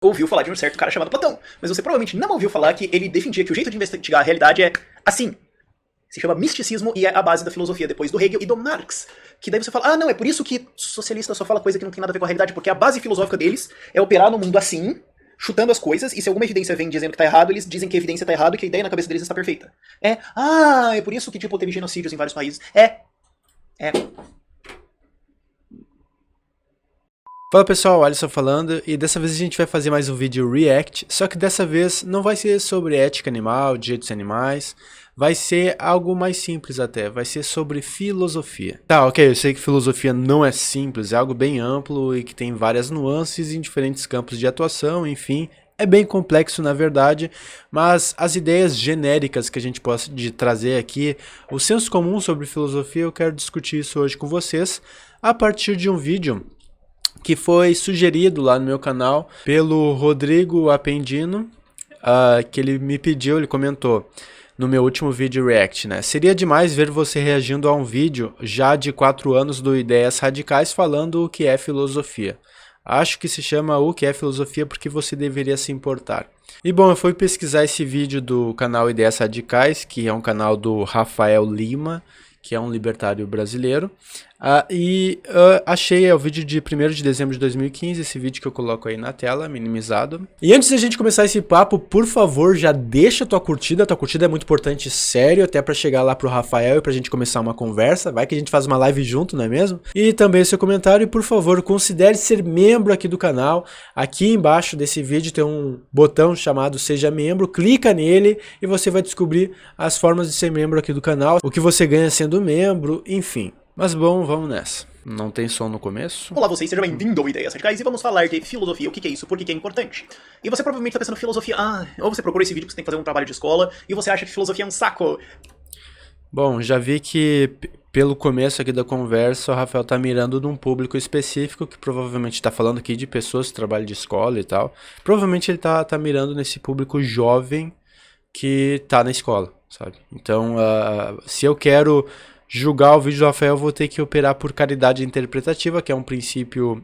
ouviu falar de um certo cara chamado Platão, mas você provavelmente não ouviu falar que ele defendia que o jeito de investigar a realidade é assim. Se chama misticismo e é a base da filosofia depois do Hegel e do Marx. Que daí você fala, ah não, é por isso que socialista só fala coisa que não tem nada a ver com a realidade, porque a base filosófica deles é operar no mundo assim, chutando as coisas, e se alguma evidência vem dizendo que tá errado, eles dizem que a evidência tá errada e que a ideia na cabeça deles está perfeita. É por isso que tipo teve genocídios em vários países. É. Fala pessoal, Alisson falando, e dessa vez a gente vai fazer mais um vídeo react, só que dessa vez não vai ser sobre ética animal, direitos animais, vai ser algo mais simples até, vai ser sobre filosofia. Tá, ok, eu sei que filosofia não é simples, é algo bem amplo e que tem várias nuances em diferentes campos de atuação, enfim, é bem complexo na verdade, mas as ideias genéricas que a gente pode trazer aqui, o senso comum sobre filosofia, eu quero discutir isso hoje com vocês, a partir de um vídeo que foi sugerido lá no meu canal pelo Rodrigo Apendino, que ele me pediu, ele comentou no meu último vídeo react, né? Seria demais ver você reagindo a um vídeo já de 4 anos do Ideias Radicais falando o que é filosofia. Acho que se chama O que é Filosofia porque você deveria se importar. E bom, eu fui pesquisar esse vídeo do canal Ideias Radicais, que é um canal do Rafael Lima, que é um libertário brasileiro, achei o vídeo de 1º de dezembro de 2015, esse vídeo que eu coloco aí na tela, minimizado. E antes da gente começar esse papo, por favor, já deixa a tua curtida é muito importante, sério, até pra chegar lá pro Rafael e pra gente começar uma conversa, vai que a gente faz uma live junto, não é mesmo? E também o seu comentário, e por favor, considere ser membro aqui do canal, aqui embaixo desse vídeo tem um botão chamado Seja Membro, clica nele e você vai descobrir as formas de ser membro aqui do canal, o que você ganha sendo membro, enfim. Mas bom, vamos nessa. Não tem som no começo? Olá vocês, seja bem-vindo ao Ideias Radicais e vamos falar de filosofia, o que é isso, por que é importante. E você provavelmente está pensando filosofia, ou você procura esse vídeo porque você tem que fazer um trabalho de escola e você acha que filosofia é um saco. Bom, já vi que pelo começo aqui da conversa o Rafael tá mirando num público específico que provavelmente está falando aqui de pessoas que trabalham de escola e tal. Provavelmente ele tá mirando nesse público jovem que tá na escola, sabe? Então, se eu quero julgar o vídeo do Rafael, eu vou ter que operar por caridade interpretativa, que é um princípio,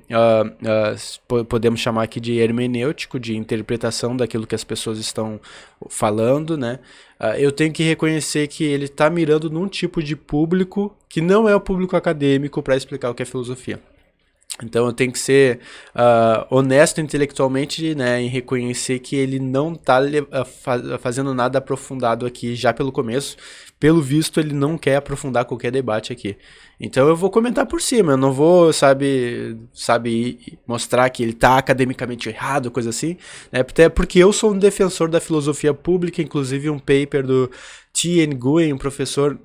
podemos chamar aqui de hermenêutico, de interpretação daquilo que as pessoas estão falando, né? Eu tenho que reconhecer que ele está mirando num tipo de público que não é o público acadêmico para explicar o que é filosofia. Então eu tenho que ser honesto intelectualmente, né, em reconhecer que ele não está fazendo nada aprofundado aqui já pelo começo. Pelo visto ele não quer aprofundar qualquer debate aqui. Então eu vou comentar por cima, eu não vou, sabe, mostrar que ele está academicamente errado, coisa assim, né, até porque eu sou um defensor da filosofia pública, inclusive um paper do T. Nguyen, um professor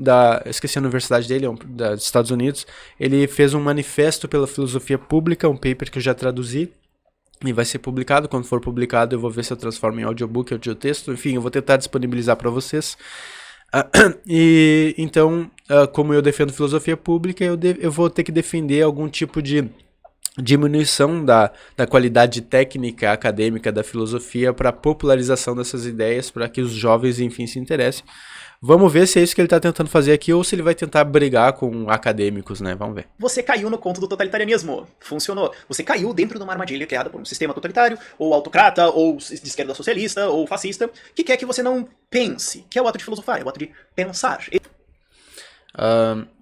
esqueci a universidade dele, dos Estados Unidos, ele fez um manifesto pela filosofia pública, um paper que eu já traduzi, e vai ser publicado. Quando for publicado eu vou ver se eu transformo em audiobook, audiotexto, enfim, eu vou tentar disponibilizar para vocês. E então, como eu defendo filosofia pública, eu vou ter que defender algum tipo de diminuição da qualidade técnica acadêmica da filosofia para a popularização dessas ideias, para que os jovens, enfim, se interessem. Vamos ver se é isso que ele está tentando fazer aqui ou se ele vai tentar brigar com acadêmicos, né? Vamos ver. Você caiu no conto do totalitarismo. Funcionou. Você caiu dentro de uma armadilha criada por um sistema totalitário, ou autocrata, ou de esquerda socialista, ou fascista, que quer que você não pense, que é o ato de filosofar, é o ato de pensar.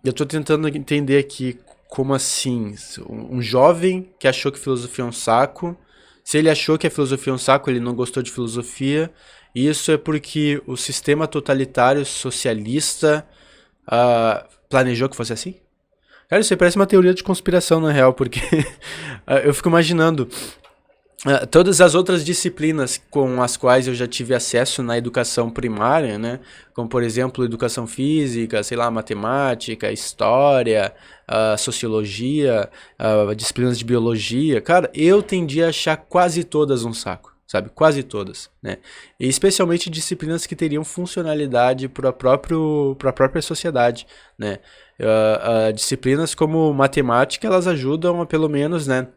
Eu estou tentando entender aqui como assim, um jovem que achou que filosofia é um saco, se ele achou que a filosofia é um saco, ele não gostou de filosofia, isso é porque o sistema totalitário socialista planejou que fosse assim? Cara, isso aí parece uma teoria de conspiração na real, porque eu fico imaginando todas as outras disciplinas com as quais eu já tive acesso na educação primária, né? Como por exemplo, educação física, sei lá, matemática, história, sociologia, disciplinas de biologia. Cara, eu tendi a achar quase todas um saco, sabe? Quase todas, né? E especialmente disciplinas que teriam funcionalidade para a própria sociedade, né? Disciplinas como matemática, elas ajudam a pelo menos, né,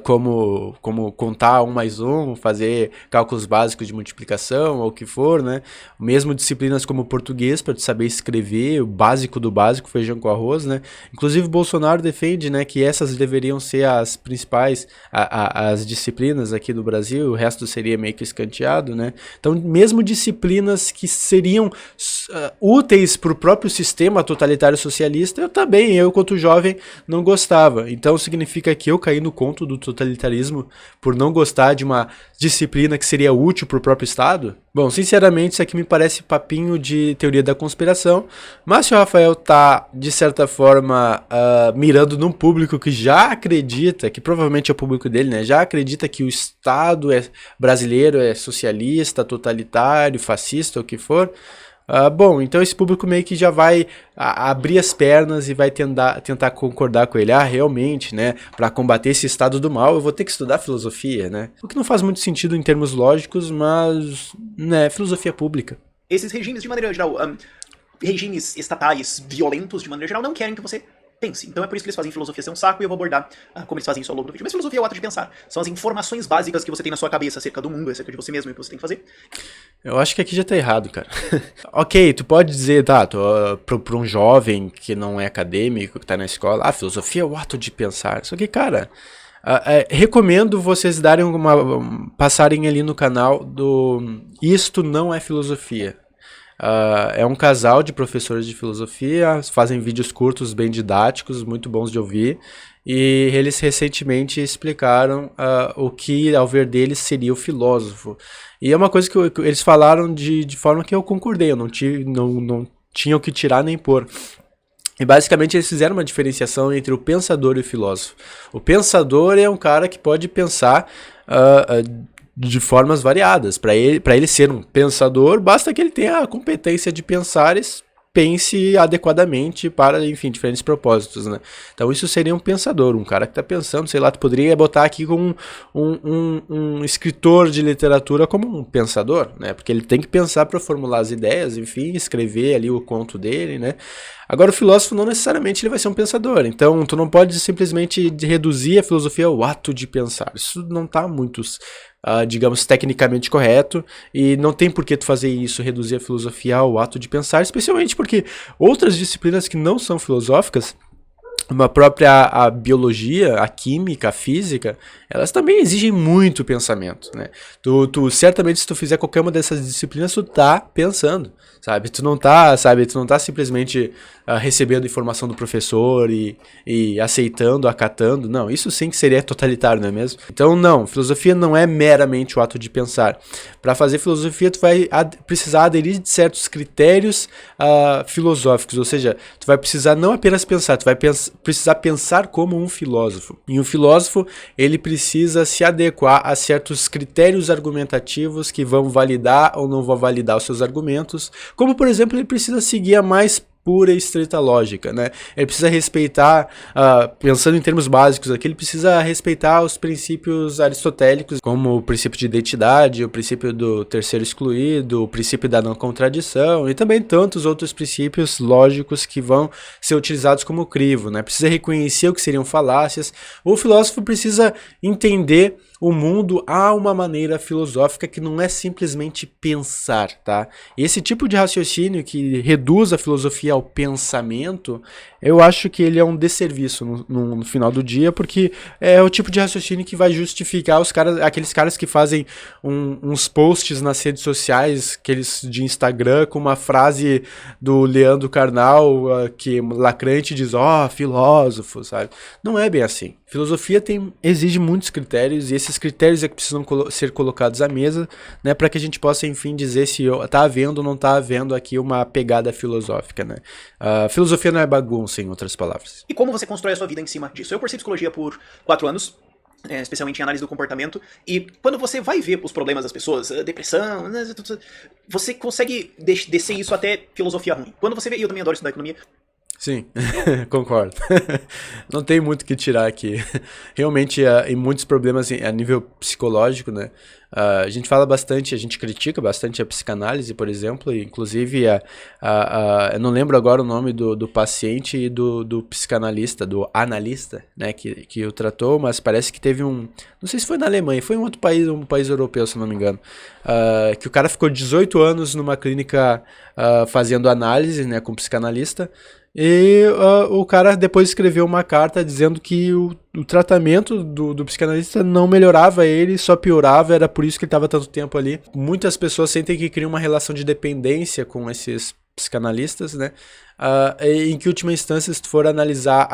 como contar 1 mais 1, fazer cálculos básicos de multiplicação ou o que for, né? Mesmo disciplinas como português, para tu saber escrever o básico do básico, feijão com arroz, né? Inclusive o Bolsonaro defende, né, que essas deveriam ser as principais, as disciplinas aqui do Brasil, o resto seria meio que escanteado, né? Então, mesmo disciplinas que seriam úteis para o próprio sistema totalitário socialista, eu quanto jovem, não gostava. Então, significa que eu caí no conto do totalitarismo por não gostar de uma disciplina que seria útil para o próprio Estado? Bom, sinceramente, isso aqui me parece papinho de teoria da conspiração, mas se o Rafael tá, de certa forma, mirando num público que já acredita, que provavelmente é o público dele, né, já acredita que o Estado brasileiro é socialista, totalitário, fascista, o que for, bom, então esse público meio que já vai abrir as pernas e vai tentar concordar com ele. Realmente, né, para combater esse estado do mal, eu vou ter que estudar filosofia, né? O que não faz muito sentido em termos lógicos, mas, né, filosofia pública. Esses regimes, de maneira geral, regimes estatais violentos, de maneira geral, não querem que você pense. Então é por isso que eles fazem filosofia ser um saco, e eu vou abordar como eles fazem isso ao longo do vídeo. Mas filosofia é o ato de pensar. São as informações básicas que você tem na sua cabeça acerca do mundo, acerca de você mesmo e o que você tem que fazer. Eu acho que aqui já tá errado, cara. Ok, tu pode dizer, tá, pra um jovem que não é acadêmico, que tá na escola, filosofia é o ato de pensar. Só que, cara, recomendo vocês passarem ali no canal do Isto Não É Filosofia. É um casal de professores de filosofia, fazem vídeos curtos, bem didáticos, muito bons de ouvir, e eles recentemente explicaram o que, ao ver deles, seria o filósofo. E é uma coisa que eles falaram de forma que eu concordei, eu não tinha o que tirar nem pôr. E basicamente eles fizeram uma diferenciação entre o pensador e o filósofo. O pensador é um cara que pode pensar de formas variadas. Para ele ser um pensador, basta que ele tenha a competência de pensar e pense adequadamente para, enfim, diferentes propósitos, né? Então isso seria um pensador, um cara que está pensando, sei lá, tu poderia botar aqui como um escritor de literatura como um pensador, né? Porque ele tem que pensar para formular as ideias, enfim, escrever ali o conto dele, né? Agora o filósofo não necessariamente ele vai ser um pensador, então tu não pode simplesmente reduzir a filosofia ao ato de pensar. Isso não está muito, digamos, tecnicamente correto, e não tem por que tu fazer isso, reduzir a filosofia ao ato de pensar, especialmente porque outras disciplinas que não são filosóficas, a própria biologia, a química, a física, elas também exigem muito pensamento, né? Certamente, se tu fizer qualquer uma dessas disciplinas, tu tá pensando, sabe? Tu não tá simplesmente recebendo informação do professor e aceitando, acatando. Não, isso sim que seria totalitário, não é mesmo? Então, não, filosofia não é meramente o ato de pensar. Para fazer filosofia, tu vai precisar aderir de certos critérios filosóficos, ou seja, tu vai precisar não apenas pensar, tu vai precisar pensar como um filósofo. E um filósofo, ele precisa se adequar a certos critérios argumentativos que vão validar ou não vão validar os seus argumentos, como, por exemplo, ele precisa seguir a mais pura e estrita lógica, né? Ele precisa respeitar, pensando em termos básicos aqui, ele precisa respeitar os princípios aristotélicos, como o princípio de identidade, o princípio do terceiro excluído, o princípio da não contradição e também tantos outros princípios lógicos que vão ser utilizados como crivo, né? Precisa reconhecer o que seriam falácias. O filósofo precisa entender o mundo há uma maneira filosófica que não é simplesmente pensar, tá? Esse tipo de raciocínio que reduz a filosofia ao pensamento, eu acho que ele é um desserviço no final do dia, porque é o tipo de raciocínio que vai justificar aqueles caras que fazem uns posts nas redes sociais, aqueles de Instagram, com uma frase do Leandro Carnal, que lacrante diz, filósofo, sabe? Não é bem assim. Filosofia exige muitos critérios, e esses critérios é que precisam ser colocados à mesa, né, para que a gente possa, enfim, dizer se está havendo ou não está havendo aqui uma pegada filosófica, né? Filosofia não é bagunça, em outras palavras. E como você constrói a sua vida em cima disso? Eu cursei psicologia por 4 anos, especialmente em análise do comportamento, e quando você vai ver os problemas das pessoas, depressão, você consegue descer isso até filosofia ruim. Quando você vê, e eu também adoro estudar economia, Sim, concordo. Não tem muito o que tirar aqui. Realmente, em muitos problemas a nível psicológico, né? A gente fala bastante, a gente critica bastante a psicanálise, por exemplo, e inclusive eu não lembro agora o nome do paciente e do psicanalista, do analista, né, que o tratou, mas parece que teve não sei se foi na Alemanha, foi em outro país, um país europeu, se não me engano, que o cara ficou 18 anos numa clínica fazendo análise, né, com psicanalista. E o cara depois escreveu uma carta dizendo que o tratamento do psicanalista não melhorava ele, só piorava, era por isso que ele estava tanto tempo ali. Muitas pessoas sentem que criam uma relação de dependência com esses psicanalistas, né? Em que última instância, se tu for analisar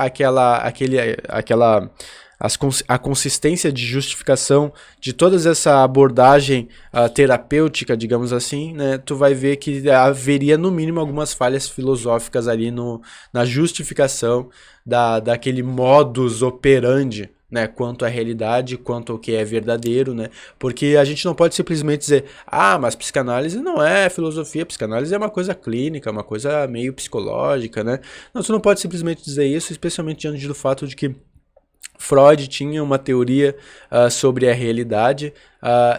a consistência de justificação de toda essa abordagem terapêutica, digamos assim, né, tu vai ver que haveria no mínimo algumas falhas filosóficas ali na justificação daquele modus operandi, né, quanto à realidade, quanto ao que é verdadeiro, né, porque a gente não pode simplesmente dizer, mas psicanálise não é filosofia, psicanálise é uma coisa clínica, uma coisa meio psicológica, né, não, tu não pode simplesmente dizer isso, especialmente diante do fato de que Freud tinha uma teoria sobre a realidade,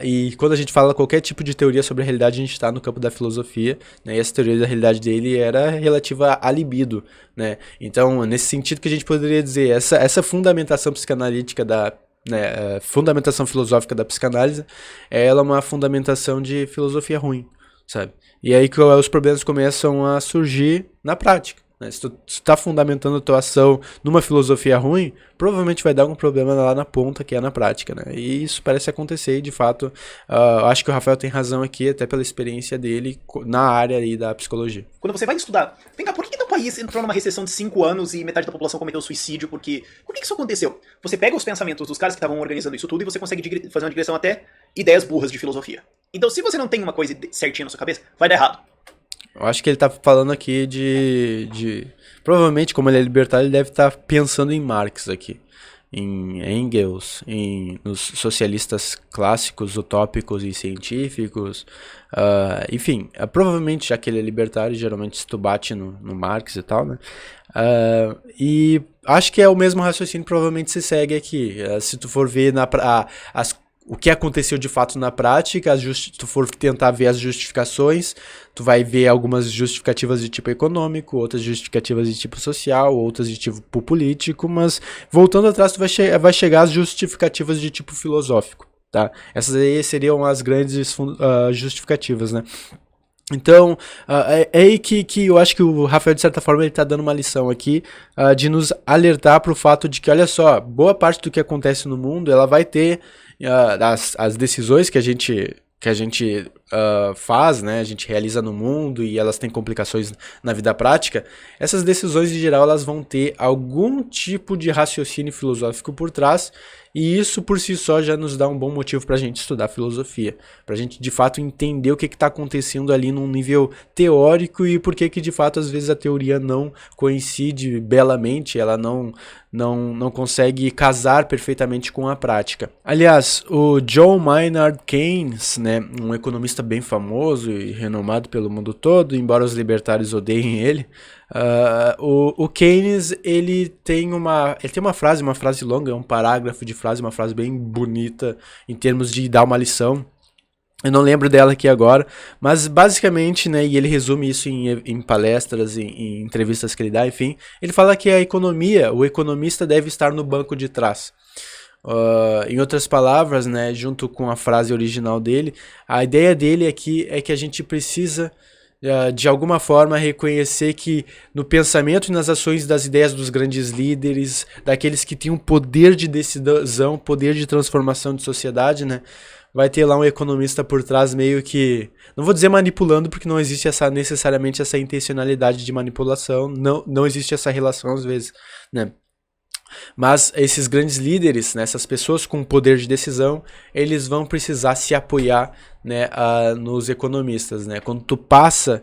e quando a gente fala qualquer tipo de teoria sobre a realidade, a gente está no campo da filosofia, né, e essa teoria da realidade dele era relativa à libido, né? Então, nesse sentido que a gente poderia dizer, essa fundamentação psicanalítica fundamentação filosófica da psicanálise, ela é uma fundamentação de filosofia ruim, sabe? E aí que os problemas começam a surgir na prática. Se tu está fundamentando a tua ação numa filosofia ruim, provavelmente vai dar algum problema lá na ponta, que é na prática, né? E isso parece acontecer, e de fato, acho que o Rafael tem razão aqui, até pela experiência dele na área aí da psicologia. Quando você vai estudar, vem cá, por que teu país entrou numa recessão de 5 anos e metade da população cometeu suicídio? Por que isso aconteceu? Você pega os pensamentos dos caras que estavam organizando isso tudo e você consegue fazer uma digressão até ideias burras de filosofia. Então, se você não tem uma coisa certinha na sua cabeça, vai dar errado. Eu acho que ele tá falando aqui provavelmente, como ele é libertário, ele deve estar pensando em Marx aqui. Em Engels, nos socialistas clássicos, utópicos e científicos. Enfim, provavelmente, já que ele é libertário, geralmente se tu bate no Marx e tal, né? E acho que é o mesmo raciocínio que provavelmente se segue aqui. Se tu for ver o que aconteceu de fato na prática, se tu for tentar ver as justificações, tu vai ver algumas justificativas de tipo econômico, outras justificativas de tipo social, outras de tipo político, mas voltando atrás tu vai chegar às justificativas de tipo filosófico, tá? Essas aí seriam as grandes justificativas, né? Então, é aí que eu acho que o Rafael, de certa forma, ele está dando uma lição aqui de nos alertar para o fato de que, olha só, boa parte do que acontece no mundo, ela vai ter as decisões que a gente faz, né, a gente realiza no mundo e elas têm complicações na vida prática, essas decisões, em geral, elas vão ter algum tipo de raciocínio filosófico por trás, e isso por si só já nos dá um bom motivo para a gente estudar filosofia, para a gente de fato entender o que está acontecendo ali num nível teórico e por que de fato às vezes a teoria não coincide belamente, ela não consegue casar perfeitamente com a prática. Aliás, o John Maynard Keynes, né, um economista bem famoso e renomado pelo mundo todo, embora os libertários odeiem ele, o Keynes ele tem uma frase longa, é um parágrafo de frase, uma frase bem bonita em termos de dar uma lição. Eu não lembro dela aqui agora, mas basicamente, né, e ele resume isso em palestras, em entrevistas que ele dá, enfim, ele fala que o economista deve estar no banco de trás. Em outras palavras, né, junto com a frase original dele, a ideia dele aqui é que a gente precisa de alguma forma reconhecer que no pensamento e nas ações das ideias dos grandes líderes, daqueles que têm um poder de decisão, poder de transformação de sociedade, né, vai ter lá um economista por trás meio que, não vou dizer manipulando, porque não existe necessariamente essa intencionalidade de manipulação, não existe essa relação às vezes, né. Mas esses grandes líderes, né, essas pessoas com poder de decisão, eles vão precisar se apoiar, né, nos economistas, né? Quando tu passa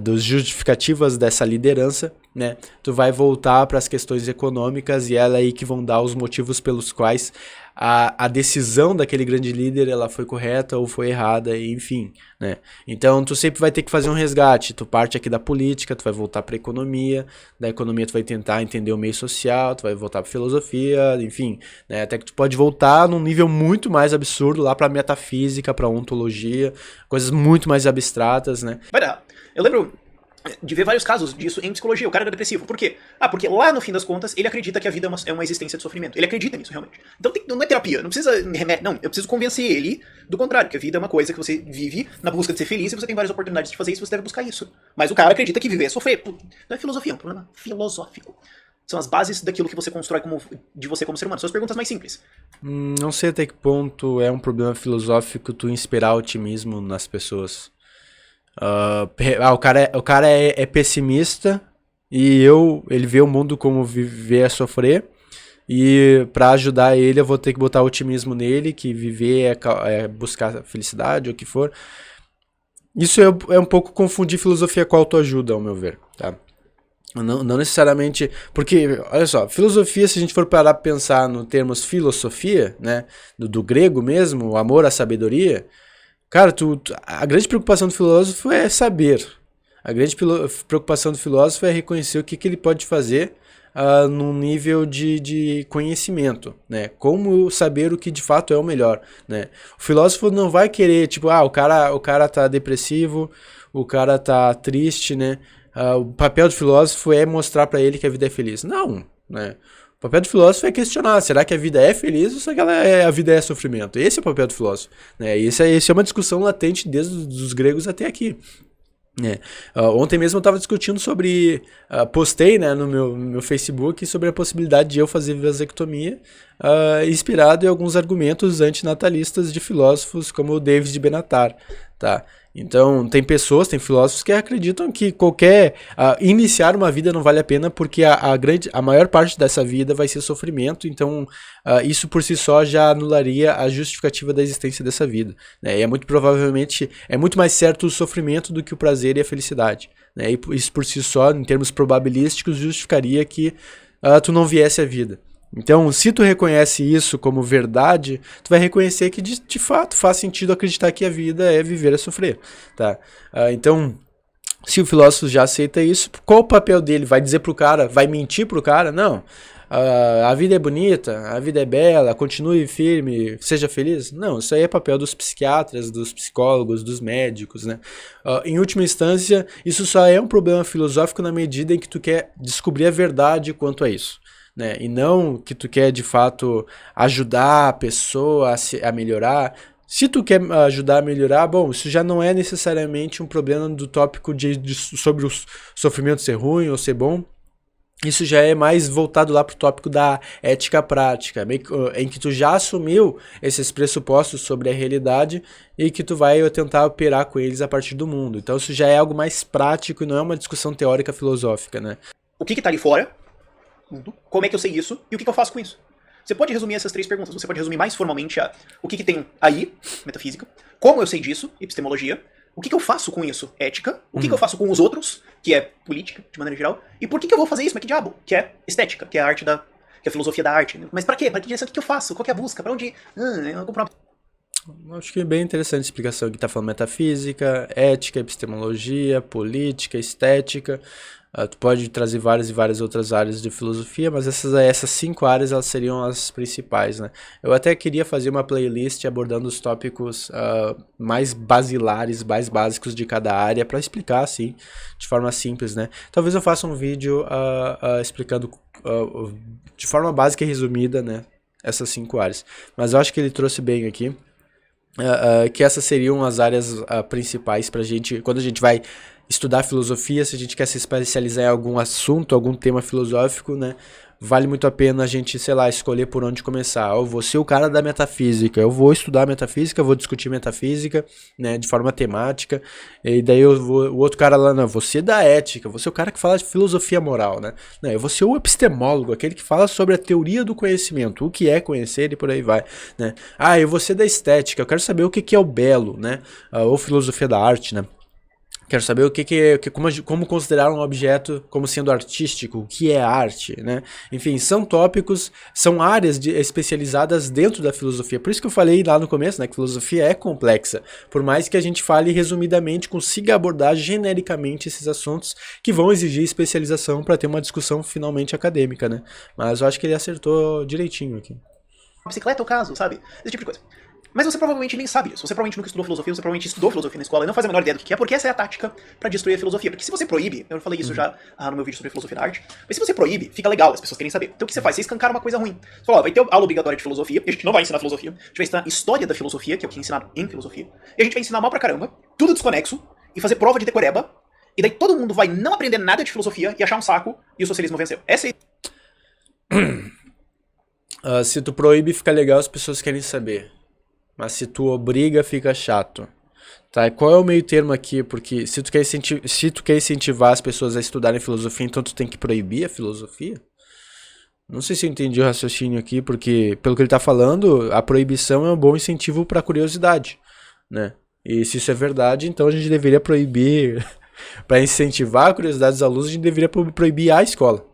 dos justificativas dessa liderança, né, tu vai voltar para as questões econômicas e é aí que vão dar os motivos pelos quais a decisão daquele grande líder ela foi correta ou foi errada, enfim, né? Então tu sempre vai ter que fazer um resgate, tu parte aqui da política, tu vai voltar para a economia, da economia tu vai tentar entender o meio social, tu vai voltar para filosofia, enfim, né? Até que tu pode voltar num nível muito mais absurdo lá para metafísica, para ontologia, coisas muito mais abstratas, né? Vai dar. Eu lembro de ver vários casos disso em psicologia. O cara era depressivo. Por quê? Porque lá no fim das contas ele acredita que a vida é uma existência de sofrimento. Ele acredita nisso realmente. Então não é terapia, não precisa remédio, não. Eu preciso convencer ele do contrário, que a vida é uma coisa que você vive na busca de ser feliz e você tem várias oportunidades de fazer isso, você deve buscar isso. Mas o cara acredita que viver é sofrer. Não é filosofia, é um problema filosófico. São as bases daquilo que você constrói de você como ser humano. São as perguntas mais simples. Não sei até que ponto é um problema filosófico tu inspirar otimismo nas pessoas. O cara é pessimista e ele vê o mundo como viver é sofrer, e para ajudar ele eu vou ter que botar otimismo nele, que viver é buscar felicidade ou o que for. Isso é um pouco confundir filosofia com autoajuda, ao meu ver, tá? Não necessariamente, porque, olha só, filosofia, se a gente for parar para pensar no termos filosofia, né, do grego mesmo, o amor à sabedoria. Cara, a grande preocupação do filósofo é saber. A grande preocupação do filósofo é reconhecer o que ele pode fazer num nível de conhecimento, né? Como saber o que de fato é o melhor, né? O filósofo não vai querer, tipo, o cara tá depressivo, o cara tá triste, né? O papel do filósofo é mostrar pra ele que a vida é feliz. Não, né? O papel do filósofo é questionar, será que a vida é feliz ou será que a vida é sofrimento? Esse é o papel do filósofo, né? Esse é uma discussão latente desde os gregos até aqui. Ontem mesmo eu estava discutindo sobre, postei, né, no meu Facebook sobre a possibilidade de eu fazer vasectomia, inspirado em alguns argumentos antinatalistas de filósofos como o David Benatar, tá? Então tem filósofos que acreditam que iniciar uma vida não vale a pena porque a maior parte dessa vida vai ser sofrimento, então isso por si só já anularia a justificativa da existência dessa vida, né? E muito provavelmente é muito mais certo o sofrimento do que o prazer e a felicidade, né? E isso por si só, em termos probabilísticos, justificaria que tu não viesse à vida. Então, se tu reconhece isso como verdade, tu vai reconhecer que de fato faz sentido acreditar que a vida é viver a sofrer, tá? Então, se o filósofo já aceita isso, qual o papel dele? Vai dizer pro cara, vai mentir pro cara? Não. A vida é bonita, a vida é bela, continue firme, seja feliz? Não, isso aí é papel dos psiquiatras, dos psicólogos, dos médicos, né? Em última instância, isso só é um problema filosófico na medida em que tu quer descobrir a verdade quanto a isso, né? E não que tu quer de fato ajudar a pessoa a melhorar. Se tu quer ajudar a melhorar, bom, isso já não é necessariamente um problema do tópico sobre o sofrimento ser ruim ou ser bom. Isso já é mais voltado lá pro tópico da ética prática, em que tu já assumiu esses pressupostos sobre a realidade e que tu vai tentar operar com eles a partir do mundo. Então isso já é algo mais prático e não é uma discussão teórica filosófica, né? O que tá ali fora? Como é que eu sei isso? E o que eu faço com isso? Você pode resumir essas 3 perguntas. Você pode resumir mais formalmente o que tem aí, metafísica, como eu sei disso, epistemologia, o que eu faço com isso, ética, o que eu faço com os outros, que é política, de maneira geral, e por que eu vou fazer isso, mas que diabo, que é estética, que é a arte que é a filosofia da arte. Mas pra quê? Pra que direção? O que eu faço? Qual que é a busca? Pra onde? Eu vou comprar. Acho que é bem interessante a explicação que tá falando metafísica, ética, epistemologia, política, estética. Tu pode trazer várias e várias outras áreas de filosofia, mas essas 5 áreas elas seriam as principais, né? Eu até queria fazer uma playlist abordando os tópicos mais basilares, mais básicos de cada área para explicar assim, de forma simples, né? Talvez eu faça um vídeo explicando de forma básica e resumida, né, essas 5 áreas. Mas eu acho que ele trouxe bem aqui. Que essas seriam as áreas principais pra gente, quando a gente vai estudar filosofia, se a gente quer se especializar em algum assunto, algum tema filosófico, né, vale muito a pena a gente, sei lá, escolher por onde começar. Eu vou ser o cara da metafísica, eu vou estudar metafísica, vou discutir metafísica, né, de forma temática, e daí o outro cara lá, não, eu vou ser da ética, vou ser o cara que fala de filosofia moral, né, não, eu vou ser o epistemólogo, aquele que fala sobre a teoria do conhecimento, o que é conhecer e por aí vai, né. Eu vou ser da estética, eu quero saber o que é o belo, né, ou filosofia da arte, né. Quero saber como considerar um objeto como sendo artístico, o que é arte, né? Enfim, são tópicos, são áreas especializadas dentro da filosofia. Por isso que eu falei lá no começo, né, que filosofia é complexa. Por mais que a gente fale resumidamente, consiga abordar genericamente esses assuntos que vão exigir especialização para ter uma discussão finalmente acadêmica, né? Mas eu acho que ele acertou direitinho aqui. Bicicleta é o caso, sabe? Esse tipo de coisa. Mas você provavelmente nem sabe isso. Você provavelmente nunca estudou filosofia, você provavelmente estudou filosofia na escola e não faz a menor ideia do que é, porque essa é a tática pra destruir a filosofia. Porque se você proíbe, eu falei isso já no meu vídeo sobre filosofia da arte, mas se você proíbe, fica legal, as pessoas querem saber. Então o que você faz? Você escancara uma coisa ruim. Você fala, ó, vai ter aula obrigatória de filosofia, e a gente não vai ensinar filosofia, a gente vai ensinar história da filosofia, que é o que é ensinado em filosofia, e a gente vai ensinar mal pra caramba, tudo desconexo, e fazer prova de decoreba, e daí todo mundo vai não aprender nada de filosofia e achar um saco, e o socialismo venceu. Essa é Se tu proíbe, fica legal, as pessoas querem saber. Mas se tu obriga, fica chato. Tá, e qual é o meio termo aqui? Porque se tu quer incentivar as pessoas a estudarem filosofia, então tu tem que proibir a filosofia? Não sei se eu entendi o raciocínio aqui, porque pelo que ele tá falando, a proibição é um bom incentivo para a curiosidade, né? E se isso é verdade, então a gente deveria proibir, para incentivar a curiosidade dos alunos, a gente deveria proibir a escola.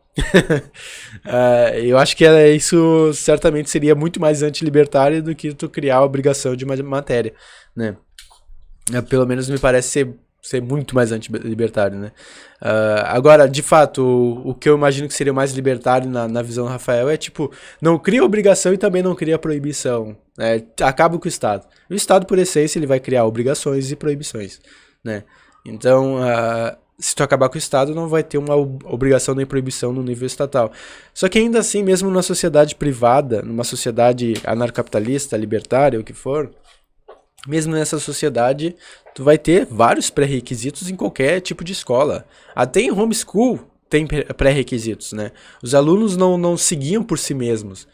Eu acho que isso certamente seria muito mais antilibertário do que tu criar a obrigação de uma matéria, né? Pelo menos me parece ser muito mais antilibertário, né? Agora, de fato, o que eu imagino que seria mais libertário na visão do Rafael é tipo, não cria obrigação e também não cria proibição, né? Acaba com o Estado. O Estado, por essência, ele vai criar obrigações e proibições, né? Então, se tu acabar com o Estado, não vai ter uma obrigação nem proibição no nível estatal. Só que ainda assim, mesmo numa sociedade privada, numa sociedade anarcocapitalista, libertária, o que for, mesmo nessa sociedade, tu vai ter vários pré-requisitos em qualquer tipo de escola. Até em homeschool tem pré-requisitos, né? Os alunos não seguiam por si mesmos.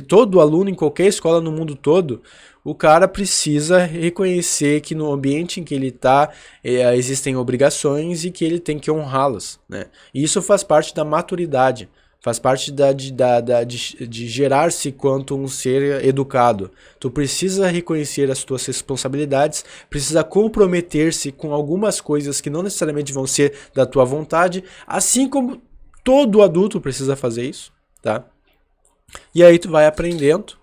Todo aluno em qualquer escola no mundo todo, o cara precisa reconhecer que no ambiente em que ele está existem obrigações e que ele tem que honrá-las, né? E isso faz parte da maturidade, faz parte de gerar-se quanto um ser educado. Tu precisa reconhecer as tuas responsabilidades, precisa comprometer-se com algumas coisas que não necessariamente vão ser da tua vontade, assim como todo adulto precisa fazer isso, tá? E aí tu vai aprendendo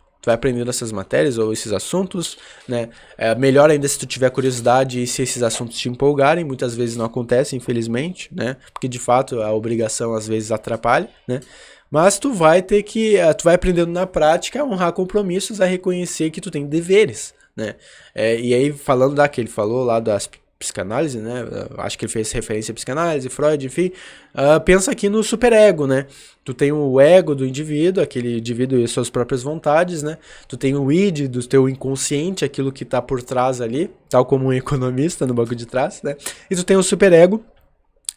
essas matérias ou esses assuntos, né? Melhor ainda se tu tiver curiosidade e se esses assuntos te empolgarem, muitas vezes não acontece, infelizmente, né? Porque de fato a obrigação às vezes atrapalha, né? Mas tu vai aprendendo na prática a honrar compromissos, a reconhecer que tu tem deveres, né? E aí falando ele falou lá das psicanálise, né? Acho que ele fez referência à psicanálise, Freud, enfim. Pensa aqui no superego, né? Tu tem o ego do indivíduo, aquele indivíduo e suas próprias vontades, né? Tu tem o id do teu inconsciente, aquilo que tá por trás ali, tal como um economista no banco de trás, né? E tu tem o superego,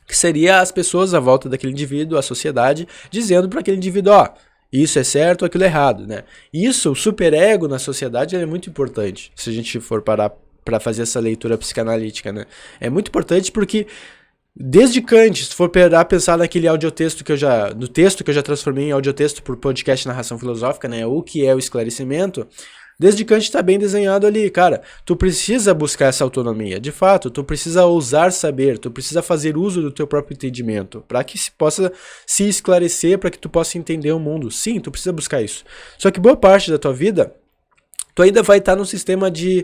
que seria as pessoas à volta daquele indivíduo, a sociedade, dizendo para aquele indivíduo, ó, isso é certo, aquilo é errado, né? Isso, o superego na sociedade é muito importante, se a gente for parar para fazer essa leitura psicanalítica, né? É muito importante porque desde Kant, se for pensar naquele audiotexto no texto que eu já transformei em audiotexto por podcast Narração Filosófica, né? O que é o esclarecimento? Desde Kant está bem desenhado ali, cara. Tu precisa buscar essa autonomia. De fato, tu precisa ousar saber, tu precisa fazer uso do teu próprio entendimento, para que se possa se esclarecer, para que tu possa entender o mundo. Sim, tu precisa buscar isso. Só que boa parte da tua vida tu ainda vai estar num sistema de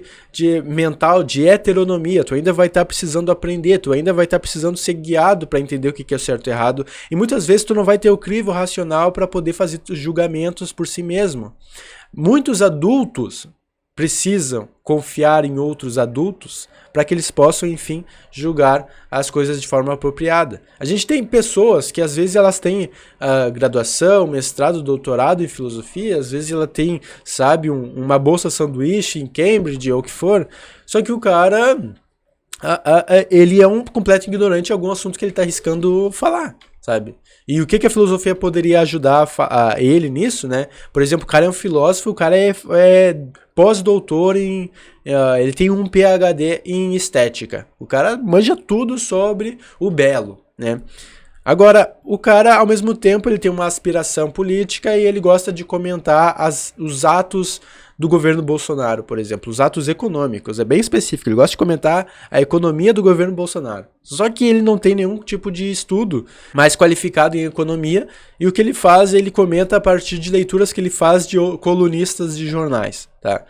mental, de heteronomia, tu ainda vai estar precisando aprender, tu ainda vai estar precisando ser guiado para entender o que é certo e errado, e muitas vezes tu não vai ter o crivo racional para poder fazer julgamentos por si mesmo. Muitos adultos precisam confiar em outros adultos para que eles possam, enfim, julgar as coisas de forma apropriada. A gente tem pessoas que às vezes elas têm graduação, mestrado, doutorado em filosofia, às vezes ela tem, sabe, uma bolsa sanduíche em Cambridge ou o que for, só que o cara, ele é um completo ignorante em algum assunto que ele está arriscando falar, sabe? E o que a filosofia poderia ajudar a ele nisso, né? Por exemplo, o cara é um filósofo, o cara é pós-doutor em... ele tem um PhD em estética. O cara manja tudo sobre o belo, né? Agora, o cara, ao mesmo tempo, ele tem uma aspiração política e ele gosta de comentar os atos do governo Bolsonaro, por exemplo, os atos econômicos, é bem específico, ele gosta de comentar a economia do governo Bolsonaro. Só que ele não tem nenhum tipo de estudo mais qualificado em economia, e o que ele faz, ele comenta a partir de leituras que ele faz de colunistas de jornais, tá?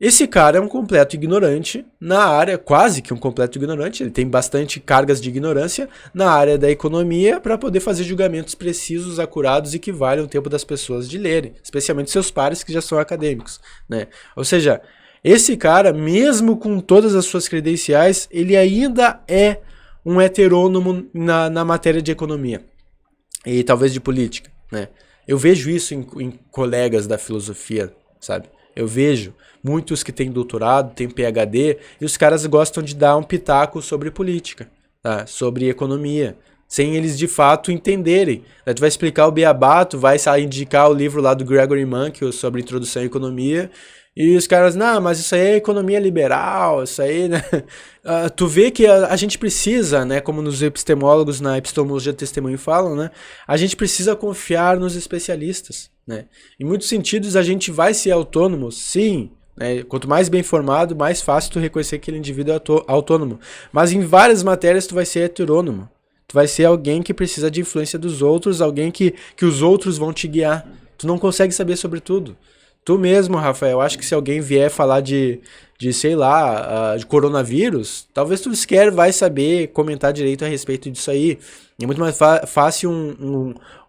Esse cara é um completo ignorante na área, quase que um completo ignorante, ele tem bastante cargas de ignorância na área da economia para poder fazer julgamentos precisos, acurados e que valham o tempo das pessoas de lerem, especialmente seus pares que já são acadêmicos, né? Ou seja, esse cara, mesmo com todas as suas credenciais, ele ainda é um heterônomo na matéria de economia e talvez de política, né? Eu vejo isso em colegas da filosofia, sabe? Eu vejo muitos que têm doutorado, têm PhD, e os caras gostam de dar um pitaco sobre política, tá? Sobre economia, sem eles de fato entenderem. Aí tu vai explicar o beabá, tu vai indicar o livro lá do Gregory Mankiw sobre introdução à economia, e os caras, não, mas isso aí é economia liberal, isso aí, né? Tu vê que a gente precisa, né, como nos epistemólogos na epistemologia do testemunho falam, né, a gente precisa confiar nos especialistas, né? Em muitos sentidos a gente vai ser autônomo, sim, né? Quanto mais bem informado, mais fácil tu reconhecer que aquele indivíduo é autônomo. Mas em várias matérias tu vai ser heterônomo. Tu vai ser alguém que precisa de influência dos outros, alguém que os outros vão te guiar. Tu não consegue saber sobre tudo. Tu mesmo, Rafael, acho que se alguém vier falar de sei lá, de coronavírus, talvez tu sequer vai saber comentar direito a respeito disso aí. É muito mais fácil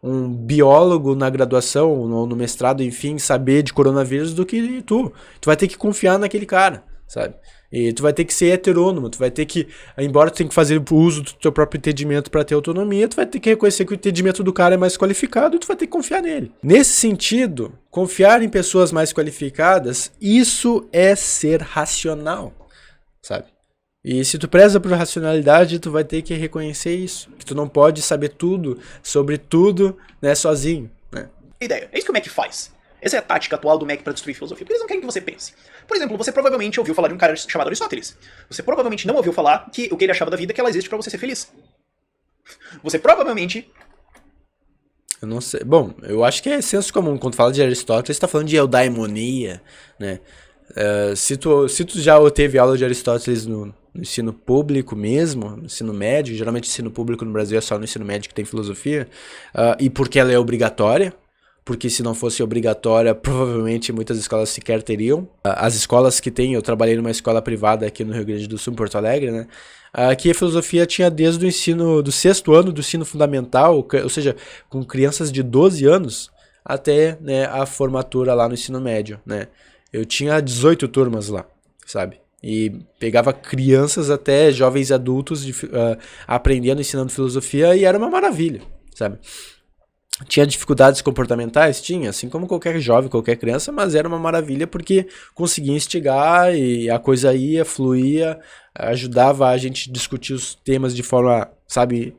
um biólogo na graduação, ou no mestrado, enfim, saber de coronavírus do que tu. Tu vai ter que confiar naquele cara, sabe? E tu vai ter que ser heterônomo, tu vai ter que, embora tu tenha que fazer uso do teu próprio entendimento para ter autonomia, tu vai ter que reconhecer que o entendimento do cara é mais qualificado e tu vai ter que confiar nele. Nesse sentido, confiar em pessoas mais qualificadas, isso é ser racional, sabe? E se tu preza por racionalidade, tu vai ter que reconhecer isso, que tu não pode saber tudo sobre tudo, né, sozinho, né? Ideia. É isso que o Mac faz. Essa é a tática atual do Mac para destruir filosofia, porque eles não querem que você pense. Por exemplo, você provavelmente ouviu falar de um cara chamado Aristóteles. Você provavelmente não ouviu falar que o que ele achava da vida é que ela existe para você ser feliz. Você provavelmente... Eu não sei. Bom, eu acho que é senso comum. Quando fala de Aristóteles, você tá falando de eudaimonia, né? Se tu já teve aula de Aristóteles no ensino público mesmo, no ensino médio, geralmente ensino público no Brasil é só no ensino médio que tem filosofia, e porque ela é obrigatória, porque se não fosse obrigatória, provavelmente muitas escolas sequer teriam. As escolas que tem, eu trabalhei numa escola privada aqui no Rio Grande do Sul, em Porto Alegre, né? Aqui a filosofia tinha desde o ensino, do 6º ano do ensino fundamental, ou seja, com crianças de 12 anos, até, né, a formatura lá no ensino médio, né? Eu tinha 18 turmas lá, sabe? E pegava crianças até jovens adultos aprendendo, ensinando filosofia, e era uma maravilha, sabe? Tinha dificuldades comportamentais? Tinha, assim como qualquer jovem, qualquer criança, mas era uma maravilha porque conseguia instigar e a coisa ia, fluía, ajudava a gente discutir os temas de forma, sabe,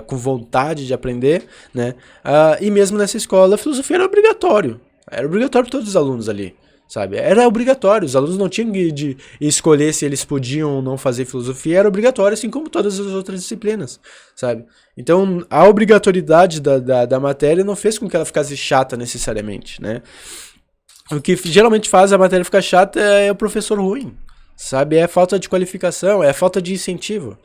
com vontade de aprender, né? E mesmo nessa escola, a filosofia era obrigatório para todos os alunos ali, sabe? Era obrigatório, os alunos não tinham de escolher se eles podiam ou não fazer filosofia, era obrigatório, assim como todas as outras disciplinas, sabe? Então, a obrigatoriedade da matéria não fez com que ela ficasse chata necessariamente, né? O que geralmente faz a matéria ficar chata é o professor ruim, sabe? É falta de qualificação, é falta de incentivo,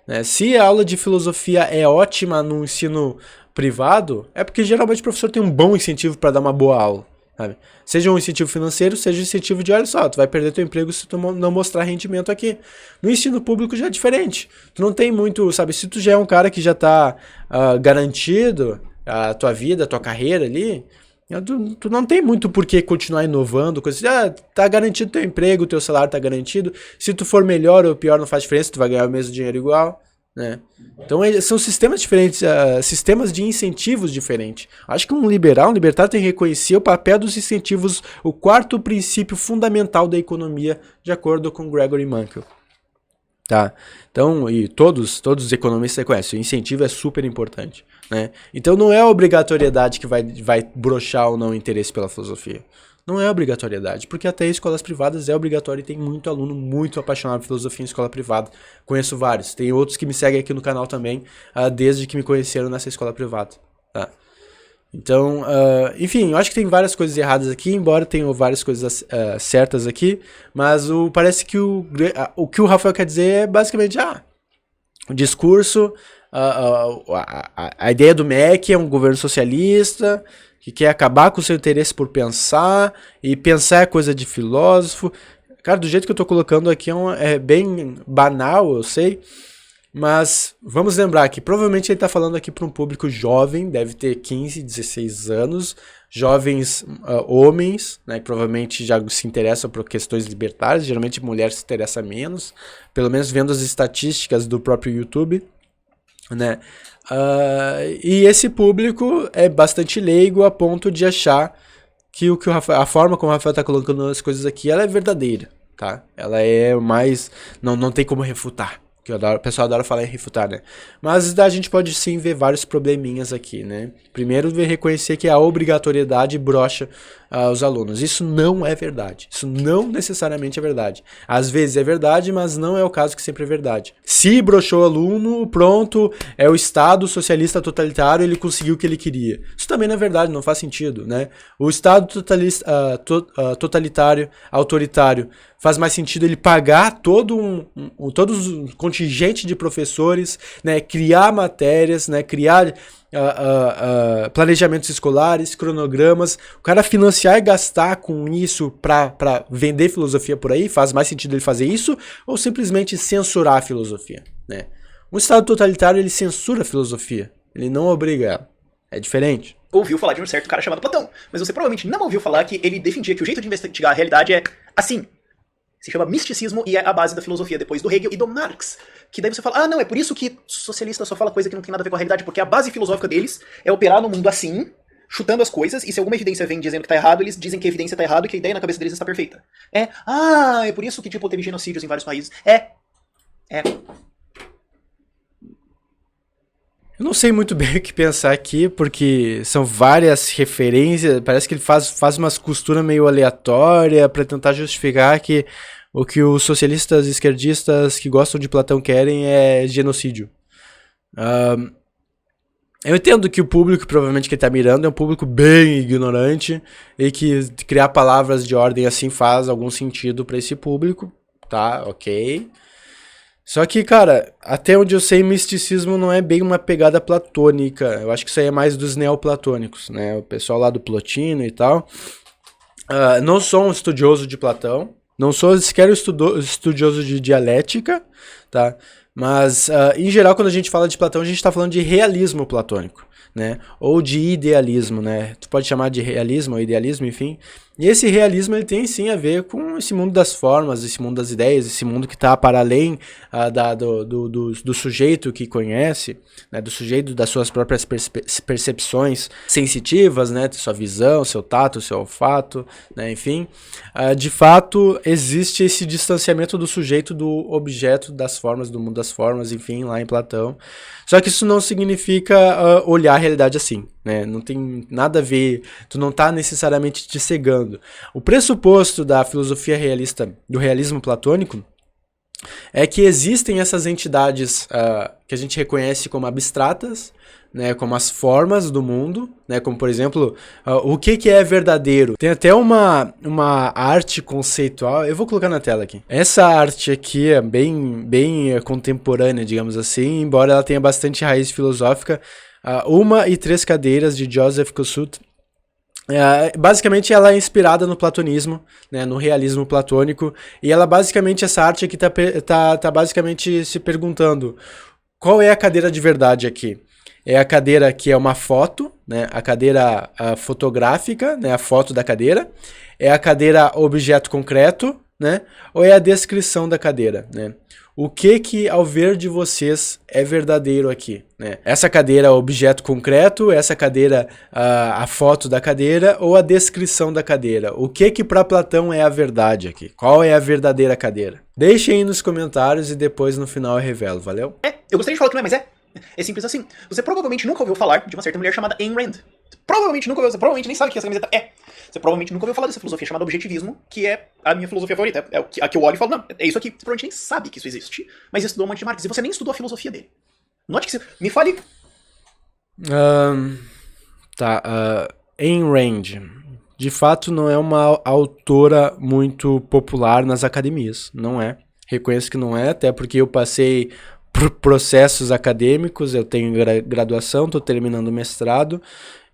né? Se a aula de filosofia é ótima no ensino privado, é porque geralmente o professor tem um bom incentivo para dar uma boa aula, sabe? Seja um incentivo financeiro, seja um incentivo de, olha só, tu vai perder teu emprego se tu não mostrar rendimento aqui. No ensino público já é diferente. Tu não tem muito, sabe, se tu já é um cara que já tá garantido a tua vida, a tua carreira ali, tu não tem muito por que continuar inovando, coisa assim, tá garantido teu emprego, teu salário tá garantido, se tu for melhor ou pior não faz diferença, tu vai ganhar o mesmo dinheiro igual, né? Então são sistemas diferentes, sistemas de incentivos diferentes. Acho que um libertário tem que reconhecer o papel dos incentivos, o quarto princípio fundamental da economia, de acordo com Gregory Mankiw. Tá? Então, e todos os economistas reconhecem, o incentivo é super importante, né? Então não é a obrigatoriedade que vai broxar ou não o interesse pela filosofia. Não é obrigatoriedade, porque até escolas privadas é obrigatório e tem muito aluno muito apaixonado por filosofia em escola privada. Conheço vários. Tem outros que me seguem aqui no canal também, desde que me conheceram nessa escola privada. Tá? Então, enfim, eu acho que tem várias coisas erradas aqui, embora tenham várias coisas certas aqui, mas parece que o que o Rafael quer dizer é basicamente, o discurso, a ideia do MEC é um governo socialista, que quer acabar com o seu interesse por pensar, e pensar é coisa de filósofo. Cara, do jeito que eu tô colocando aqui é bem banal, eu sei, mas vamos lembrar que provavelmente ele tá falando aqui para um público jovem, deve ter 15, 16 anos, jovens homens, né, que provavelmente já se interessam por questões libertárias, geralmente mulher se interessa menos, pelo menos vendo as estatísticas do próprio YouTube, né? E esse público é bastante leigo a ponto de achar que a forma como o Rafael tá colocando as coisas aqui, ela é verdadeira, tá? Ela é mais... Não tem como refutar. O pessoal adora falar em refutar, né? Mas a gente pode sim ver vários probleminhas aqui, né? Primeiro, reconhecer que a obrigatoriedade brocha os alunos. Isso não é verdade. Isso não necessariamente é verdade. Às vezes é verdade, mas não é o caso que sempre é verdade. Se brochou o aluno, pronto, é o Estado socialista totalitário, ele conseguiu o que ele queria. Isso também não é verdade, não faz sentido, né? O Estado totalitário, autoritário, faz mais sentido ele pagar todos os contingente de professores, né, criar matérias, né, criar planejamentos escolares, cronogramas, o cara financiar e gastar com isso para vender filosofia por aí, faz mais sentido ele fazer isso, ou simplesmente censurar a filosofia, né? Um Estado totalitário, ele censura a filosofia, ele não obriga ela, é diferente. Ouviu falar de um certo cara chamado Platão, mas você provavelmente não ouviu falar que ele defendia que o jeito de investigar a realidade é assim. Se chama misticismo e é a base da filosofia, depois do Hegel e do Marx. Que daí você fala, não, é por isso que socialista só fala coisa que não tem nada a ver com a realidade, porque a base filosófica deles é operar no mundo assim, chutando as coisas, e se alguma evidência vem dizendo que tá errado, eles dizem que a evidência tá errada e que a ideia na cabeça deles está perfeita. É por isso que, tipo, teve genocídios em vários países. Eu não sei muito bem o que pensar aqui, porque são várias referências, parece que ele faz umas costuras meio aleatórias para tentar justificar que o que os socialistas esquerdistas que gostam de Platão querem é genocídio. Eu entendo que o público, provavelmente, que ele tá mirando é um público bem ignorante e que criar palavras de ordem assim faz algum sentido para esse público, tá? Ok. Só que, cara, até onde eu sei, misticismo não é bem uma pegada platônica. Eu acho que isso aí é mais dos neoplatônicos, né? O pessoal lá do Plotino e tal. Não sou um estudioso de Platão. Não sou sequer estudioso de dialética, tá? Mas, em geral, quando a gente fala de Platão, a gente está falando de realismo platônico, né? Ou de idealismo, né? Tu pode chamar de realismo ou idealismo, enfim. E esse realismo, ele tem sim a ver com esse mundo das formas, esse mundo das ideias, esse mundo que está para além do sujeito que conhece, né? Do sujeito das suas próprias percepções sensitivas, né? Sua visão, seu tato, seu olfato, né? Enfim, de fato, existe esse distanciamento do sujeito do objeto das formas, do mundo das formas, enfim, lá em Platão. Só que isso não significa olhar a realidade assim, né? Não tem nada a ver, tu não está necessariamente te cegando. O pressuposto da filosofia realista, do realismo platônico, é que existem essas entidades que a gente reconhece como abstratas, né, como as formas do mundo, né, como por exemplo, o que é verdadeiro. Tem até uma arte conceitual, eu vou colocar na tela aqui. Essa arte aqui é bem contemporânea, digamos assim, embora ela tenha bastante raiz filosófica. Uma e Três Cadeiras, de Joseph Kosuth. Basicamente ela é inspirada no platonismo, né, no realismo platônico, e ela basicamente, essa arte aqui tá basicamente se perguntando qual é a cadeira de verdade aqui. É a cadeira que é uma foto, né, a cadeira fotográfica, né, a foto da cadeira, é a cadeira objeto concreto, né, ou é a descrição da cadeira, né? O que ao ver de vocês é verdadeiro aqui, né? Essa cadeira é objeto concreto, essa cadeira a foto da cadeira ou a descrição da cadeira? O que para Platão é a verdade aqui? Qual é a verdadeira cadeira? Deixem aí nos comentários e depois no final eu revelo, valeu? Eu gostaria de falar que não é, mas é simples assim. Você provavelmente nunca ouviu falar de uma certa mulher chamada Ayn Rand. Provavelmente nunca ouviu, você provavelmente nem sabe que essa camiseta é. Você provavelmente nunca ouviu falar dessa filosofia chamada objetivismo, que é a minha filosofia favorita. É a que eu olho e falo, não, é isso aqui. Você provavelmente nem sabe que isso existe, mas estudou um monte de Marx. E você nem estudou a filosofia dele. Note que me fale... Tá, Ayn Rand, de fato não é uma autora muito popular nas academias, não é. Reconheço que não é, até porque eu passei por processos acadêmicos, eu tenho graduação, estou terminando o mestrado,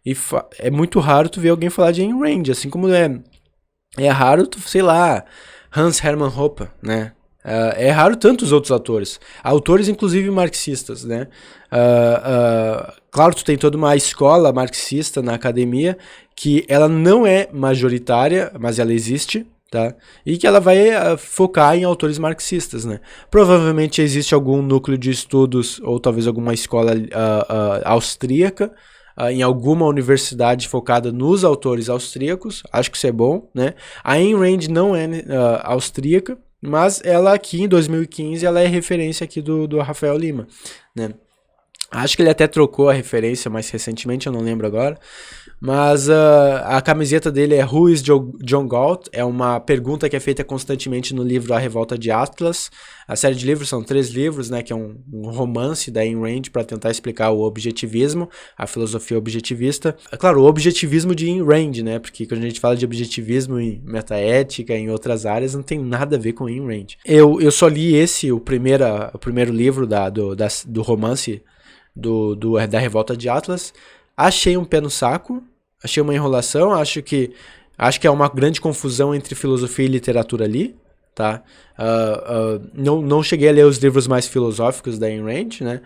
e é muito raro tu ver alguém falar de Ayn Rand, assim como é raro tu, sei lá, Hans Hermann Hoppe, né? É raro tantos outros autores inclusive marxistas, né? Claro, tu tem toda uma escola marxista na academia que ela não é majoritária, mas ela existe, tá? E que ela vai focar em autores marxistas, né? Provavelmente existe algum núcleo de estudos ou talvez alguma escola austríaca em alguma universidade focada nos autores austríacos, acho que isso é bom, né? A Ayn Rand não é austríaca, mas ela aqui em 2015 ela é referência aqui do Rafael Lima, né? Acho que ele até trocou a referência mais recentemente, eu não lembro agora. Mas a camiseta dele é Who is John Galt? É uma pergunta que é feita constantemente no livro A Revolta de Atlas. A série de livros são 3 livros, né, que é um romance da Ayn Rand para tentar explicar o objetivismo, a filosofia objetivista. Claro, o objetivismo de Ayn Rand, né, porque quando a gente fala de objetivismo em metaética, em outras áreas, não tem nada a ver com Ayn Rand. Eu só li o primeiro livro do romance da Revolta de Atlas. Achei um pé no saco, achei uma enrolação, acho que é uma grande confusão entre filosofia e literatura ali, tá? Não cheguei a ler os livros mais filosóficos da Ayn Rand, né?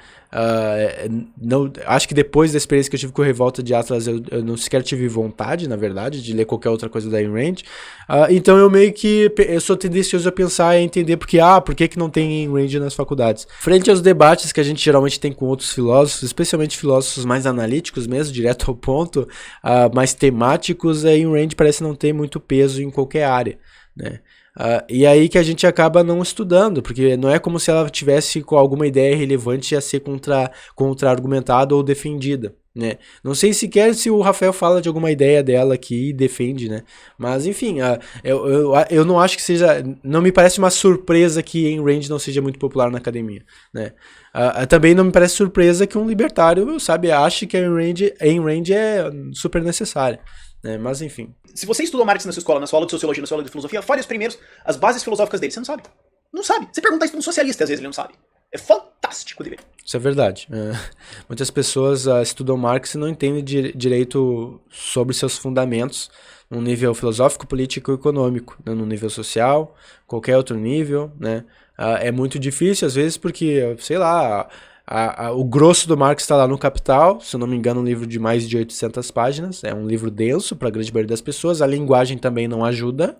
Acho que depois da experiência que eu tive com a Revolta de Atlas, eu não sequer tive vontade, na verdade, de ler qualquer outra coisa da Ayn Rand. Então eu sou tendencioso a pensar e entender por que não tem Ayn Rand nas faculdades. Frente aos debates que a gente geralmente tem com outros filósofos, especialmente filósofos mais analíticos mesmo, direto ao ponto, mais temáticos, a Ayn Rand parece não ter muito peso em qualquer área, né? E aí que a gente acaba não estudando, porque não é como se ela tivesse com alguma ideia relevante a ser contra-argumentada ou defendida, né? Não sei sequer se o Rafael fala de alguma ideia dela aqui e defende, né? Mas enfim, eu não acho que seja, não me parece uma surpresa que Ayn Rand não seja muito popular na academia, né? Também não me parece surpresa que um libertário, sabe, ache que a Ayn Rand é super necessária. Mas enfim. Se você estudou Marx na sua aula de sociologia, na sua aula de filosofia, fale os primeiros, as bases filosóficas dele. Você não sabe. Não sabe. Você pergunta isso para um socialista, às vezes ele não sabe. É fantástico de ver. Isso é verdade. Muitas pessoas estudam Marx e não entendem direito sobre seus fundamentos no nível filosófico, político e econômico, né? No nível social, qualquer outro nível, né? É muito difícil, às vezes, porque, sei lá, o grosso do Marx está lá no Capital, se eu não me engano, um livro de mais de 800 páginas, é um livro denso para a grande maioria das pessoas, a linguagem também não ajuda,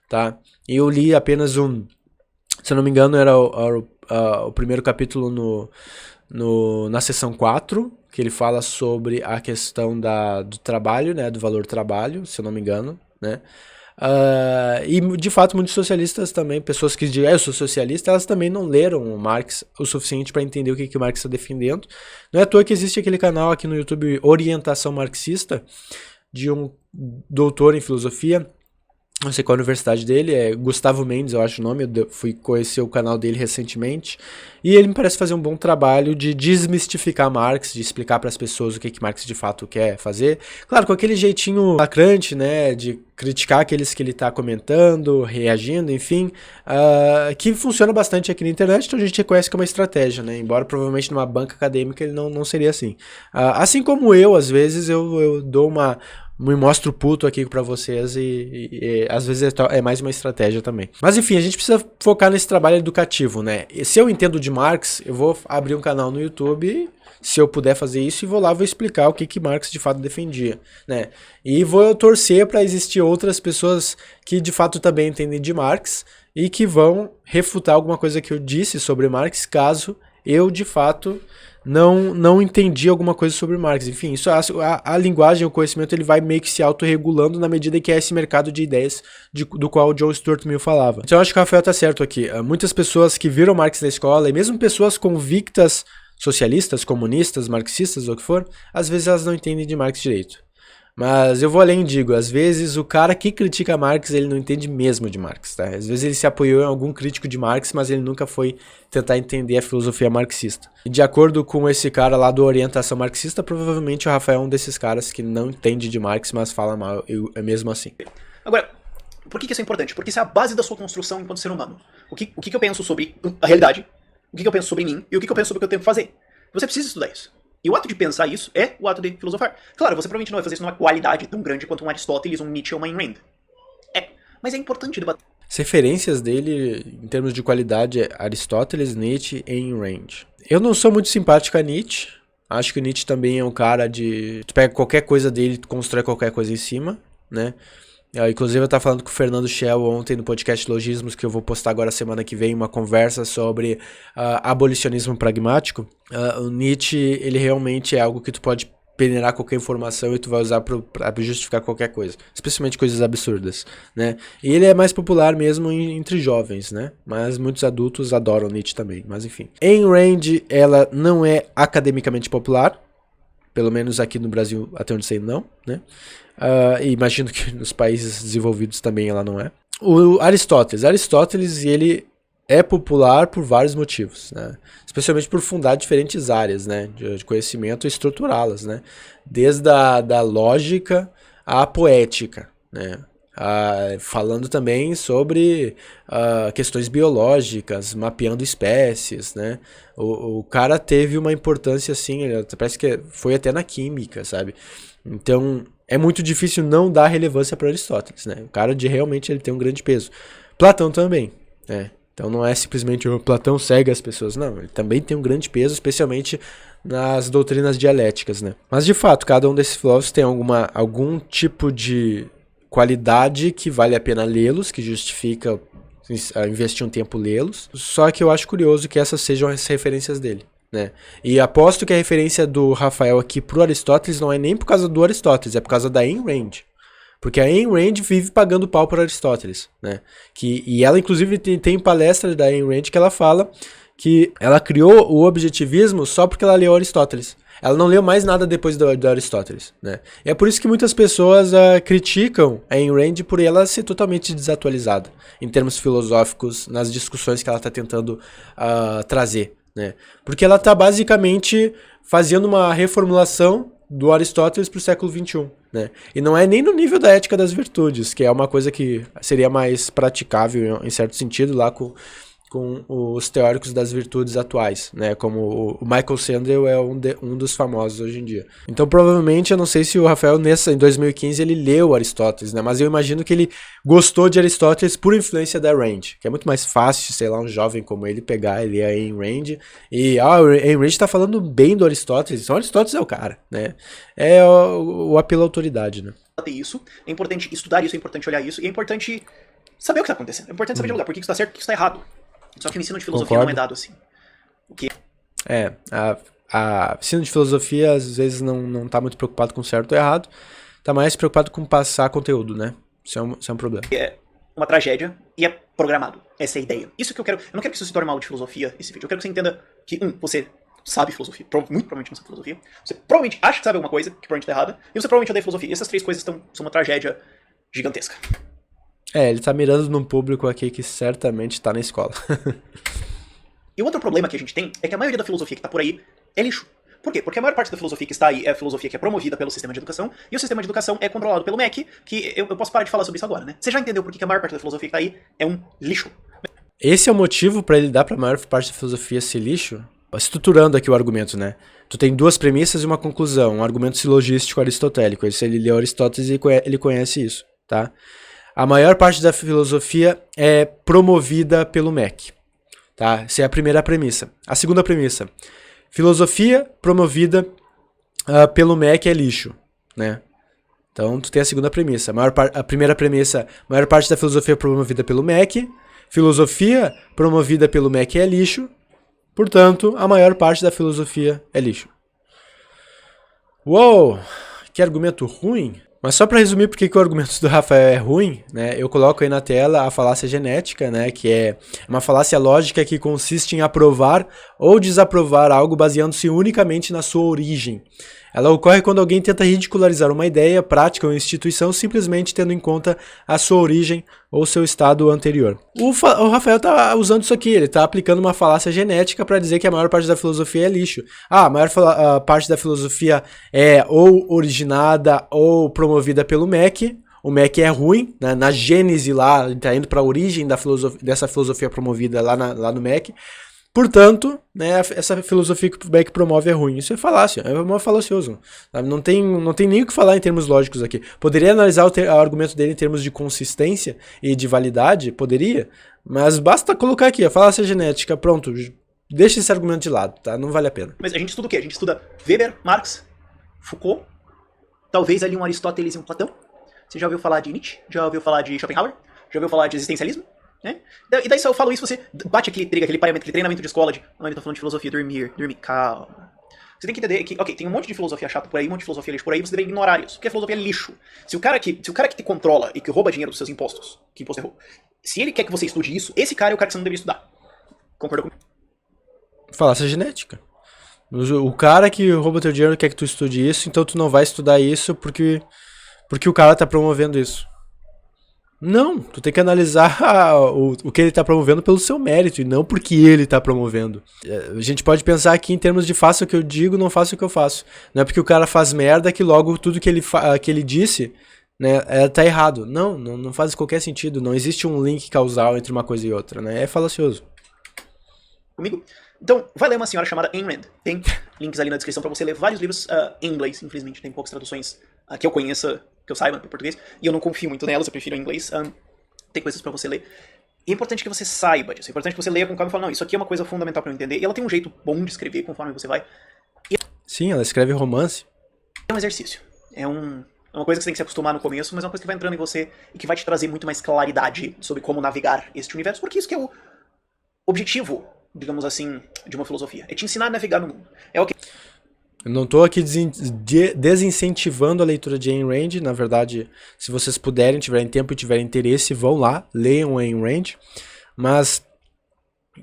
tá? E eu li apenas se eu não me engano, era o primeiro capítulo na seção 4, que ele fala sobre a questão do trabalho, né, do valor trabalho, se eu não me engano, né? E de fato muitos socialistas também, pessoas que dizem eu sou socialista, elas também não leram o Marx o suficiente para entender o que o Marx está defendendo. Não é à toa que existe aquele canal aqui no YouTube Orientação Marxista, de um doutor em filosofia, não sei qual a universidade dele, é Gustavo Mendes, eu acho o nome, eu fui conhecer o canal dele recentemente, e ele me parece fazer um bom trabalho de desmistificar Marx, de explicar para as pessoas o que Marx de fato quer fazer, claro, com aquele jeitinho lacrante, né, de criticar aqueles que ele está comentando, reagindo, enfim, que funciona bastante aqui na internet, então a gente reconhece que é uma estratégia, né, embora provavelmente numa banca acadêmica ele não seria assim. Assim como eu, às vezes, eu dou me mostro puto aqui pra vocês e às vezes é mais uma estratégia também. Mas enfim, a gente precisa focar nesse trabalho educativo, né? E se eu entendo de Marx, eu vou abrir um canal no YouTube, se eu puder fazer isso, e vou explicar o que Marx de fato defendia, né? E vou torcer para existir outras pessoas que de fato também entendem de Marx e que vão refutar alguma coisa que eu disse sobre Marx, caso eu de fato não entendi alguma coisa sobre Marx. Enfim, isso, a linguagem, o conhecimento, ele vai meio que se autorregulando na medida que é esse mercado de ideias do qual o John Stuart Mill falava. Então eu acho que o Rafael tá certo aqui. Muitas pessoas que viram Marx na escola, e mesmo pessoas convictas socialistas, comunistas, marxistas, ou o que for, às vezes elas não entendem de Marx direito. Mas eu vou além e digo, às vezes o cara que critica Marx, ele não entende mesmo de Marx, tá? Às vezes ele se apoiou em algum crítico de Marx, mas ele nunca foi tentar entender a filosofia marxista. E de acordo com esse cara lá do Orientação Marxista, provavelmente o Rafael é um desses caras que não entende de Marx, mas fala mal, é mesmo assim. Agora, por que isso é importante? Porque isso é a base da sua construção enquanto ser humano. O que eu penso sobre a realidade, o que eu penso sobre mim e o que eu penso sobre o que eu tenho que fazer. Você precisa estudar isso. E o ato de pensar isso é o ato de filosofar. Claro, você provavelmente não vai fazer isso numa qualidade tão grande quanto um Aristóteles, um Nietzsche ou uma Ayn Rand. Mas é importante debater. As referências dele, em termos de qualidade, é Aristóteles, Nietzsche e Ayn Rand. Eu não sou muito simpático a Nietzsche. Acho que o Nietzsche também é um cara de... Tu pega qualquer coisa dele, tu constrói qualquer coisa em cima, né? Inclusive eu estava falando com o Fernando Schell ontem no podcast Logismos, que eu vou postar agora semana que vem, uma conversa sobre abolicionismo pragmático. O Nietzsche, ele realmente é algo que tu pode peneirar qualquer informação e tu vai usar para justificar qualquer coisa, especialmente coisas absurdas, né? E ele é mais popular mesmo entre jovens, né? Mas muitos adultos adoram Nietzsche também, mas enfim. Ayn Rand, ela não é academicamente popular, pelo menos aqui no Brasil, até onde sei não, né? E imagino que nos países desenvolvidos também ela não é. O Aristóteles, ele é popular por vários motivos, né? Especialmente por fundar diferentes áreas, né, de conhecimento e estruturá-las, né? Desde da lógica à poética, né? Falando também sobre questões biológicas, mapeando espécies, né? O cara teve uma importância assim, parece que foi até na química, sabe? Então é muito difícil não dar relevância para Aristóteles, né? O cara realmente ele tem um grande peso. Platão também, né? Então não é simplesmente o Platão cega as pessoas, não. Ele também tem um grande peso, especialmente nas doutrinas dialéticas, né? Mas de fato, cada um desses filósofos tem algum tipo de qualidade que vale a pena lê-los, que justifica investir um tempo lê-los. Só que eu acho curioso que essas sejam as referências dele, né? E aposto que a referência do Rafael aqui pro Aristóteles não é nem por causa do Aristóteles, é por causa da Ayn Rand. Porque a Ayn Rand vive pagando pau para Aristóteles, né? E ela, inclusive, tem palestra da Ayn Rand que ela fala que ela criou o objetivismo só porque ela leu Aristóteles. Ela não leu mais nada depois do Aristóteles, né? E é por isso que muitas pessoas criticam a Ayn Rand por ela ser totalmente desatualizada em termos filosóficos nas discussões que ela está tentando trazer, né? Porque ela está basicamente fazendo uma reformulação do Aristóteles para o século XXI, né? E não é nem no nível da ética das virtudes, que é uma coisa que seria mais praticável em certo sentido lá com os teóricos das virtudes atuais, né? Como o Michael Sandel é um dos famosos hoje em dia. Então provavelmente, eu não sei se o Rafael em 2015 ele leu Aristóteles, né? Mas eu imagino que ele gostou de Aristóteles por influência da Rand, que é muito mais fácil, sei lá, um jovem como ele pegar e ler a Ayn Rand e a Ayn Rand tá falando bem do Aristóteles, então Aristóteles é o cara, né? É o apelo à autoridade, né? Isso, é importante estudar isso, é importante olhar isso, e é importante saber o que está acontecendo, é importante saber dialogar, por que isso está certo e o que está errado. Só que o ensino de filosofia não é dado assim. O que? A ensino de filosofia às vezes não tá muito preocupado com certo ou errado, tá mais preocupado com passar conteúdo, né? Isso é um problema. É uma tragédia e é programado. Essa é a ideia. Isso que eu quero. Eu não quero que isso se torne uma aula de filosofia, esse vídeo. Eu quero que você entenda que, você sabe filosofia, muito provavelmente não sabe filosofia, você provavelmente acha que sabe alguma coisa, que provavelmente tá errada, e você provavelmente odeia filosofia. E essas três coisas são uma tragédia gigantesca. Ele tá mirando num público aqui que certamente tá na escola. E o outro problema que a gente tem é que a maioria da filosofia que tá por aí é lixo. Por quê? Porque a maior parte da filosofia que está aí é a filosofia que é promovida pelo sistema de educação, e o sistema de educação é controlado pelo MEC, que eu posso parar de falar sobre isso agora, né? Você já entendeu por que a maior parte da filosofia que tá aí é um lixo? Esse é o motivo pra ele dar pra maior parte da filosofia ser lixo? Estruturando aqui o argumento, né? Tu tem duas premissas e uma conclusão, um argumento silogístico aristotélico. Se ele leu Aristóteles, ele conhece isso, tá? A maior parte da filosofia é promovida pelo MEC, tá? Essa é a primeira premissa. A segunda premissa, filosofia promovida pelo MEC é lixo, né? Então, tu tem a segunda premissa. A primeira premissa, maior parte da filosofia é promovida pelo MEC, filosofia promovida pelo MEC é lixo, portanto, a maior parte da filosofia é lixo. Uou, que argumento ruim! Mas só para resumir porque que o argumento do Rafael é ruim, né, eu coloco aí na tela a falácia genética, né, que é uma falácia lógica que consiste em aprovar ou desaprovar algo baseando-se unicamente na sua origem. Ela ocorre quando alguém tenta ridicularizar uma ideia, prática ou instituição simplesmente tendo em conta a sua origem ou seu estado anterior. O Rafael tá usando isso aqui, ele tá aplicando uma falácia genética para dizer que a maior parte da filosofia é lixo. A maior parte da filosofia é ou originada ou promovida pelo MEC. O MEC é ruim, né? Na gênese lá, tá indo para a origem dessa filosofia promovida lá no MEC. Portanto, né, essa filosofia que o MEC promove é ruim. Isso é falácia, é um falacioso. Sabe? Não tem nem o que falar em termos lógicos aqui. Poderia analisar o argumento dele em termos de consistência e de validade? Poderia. Mas basta colocar aqui, a falácia genética, pronto. Deixa esse argumento de lado, tá? Não vale a pena. Mas a gente estuda o quê? A gente estuda Weber, Marx, Foucault, talvez ali um Aristóteles e um Platão. Você já ouviu falar de Nietzsche? Já ouviu falar de Schopenhauer? Já ouviu falar de existencialismo? Né? E daí se eu falo isso, você bate aquele paramento, aquele treinamento de escola de eu tô falando de filosofia, dormir, calma. Você tem que entender que, ok, tem um monte de filosofia chata por aí, um monte de filosofia lixo por aí, você deve ignorar isso, porque a filosofia é lixo. Se o cara que te controla e que rouba dinheiro dos seus impostos, que imposto é roubo, se ele quer que você estude isso, esse cara é o cara que você não deveria estudar. Concorda comigo? Falácia genética. O cara que rouba teu dinheiro quer que tu estude isso, então tu não vai estudar isso porque o cara tá promovendo isso. Não, tu tem que analisar o que ele tá promovendo pelo seu mérito e não porque ele tá promovendo. A gente pode pensar aqui em termos de faça o que eu digo, não faça o que eu faço. Não é porque o cara faz merda que logo tudo que ele disse, né, tá errado. Não faz qualquer sentido. Não existe um link causal entre uma coisa e outra, né? É falacioso. Comigo? Então, vai ler uma senhora chamada Ayn Rand. Tem links ali na descrição pra você ler vários livros em inglês, infelizmente. Tem poucas traduções que eu conheça, que eu saiba, em português. E eu não confio muito nelas, eu prefiro em inglês. Tem coisas pra você ler. E é importante que você saiba disso. É importante que você leia com calma e fale, não, isso aqui é uma coisa fundamental pra eu entender. E ela tem um jeito bom de escrever conforme você vai. Sim, ela escreve romance. É um exercício. É uma coisa que você tem que se acostumar no começo, mas é uma coisa que vai entrando em você e que vai te trazer muito mais claridade sobre como navegar este universo. Porque isso que é o objetivo, digamos assim, de uma filosofia. É te ensinar a navegar no mundo. É o que... Eu não estou aqui desincentivando a leitura de Ayn Rand. Na verdade, se vocês puderem, tiverem tempo e tiverem interesse, vão lá, leiam Ayn Rand. Mas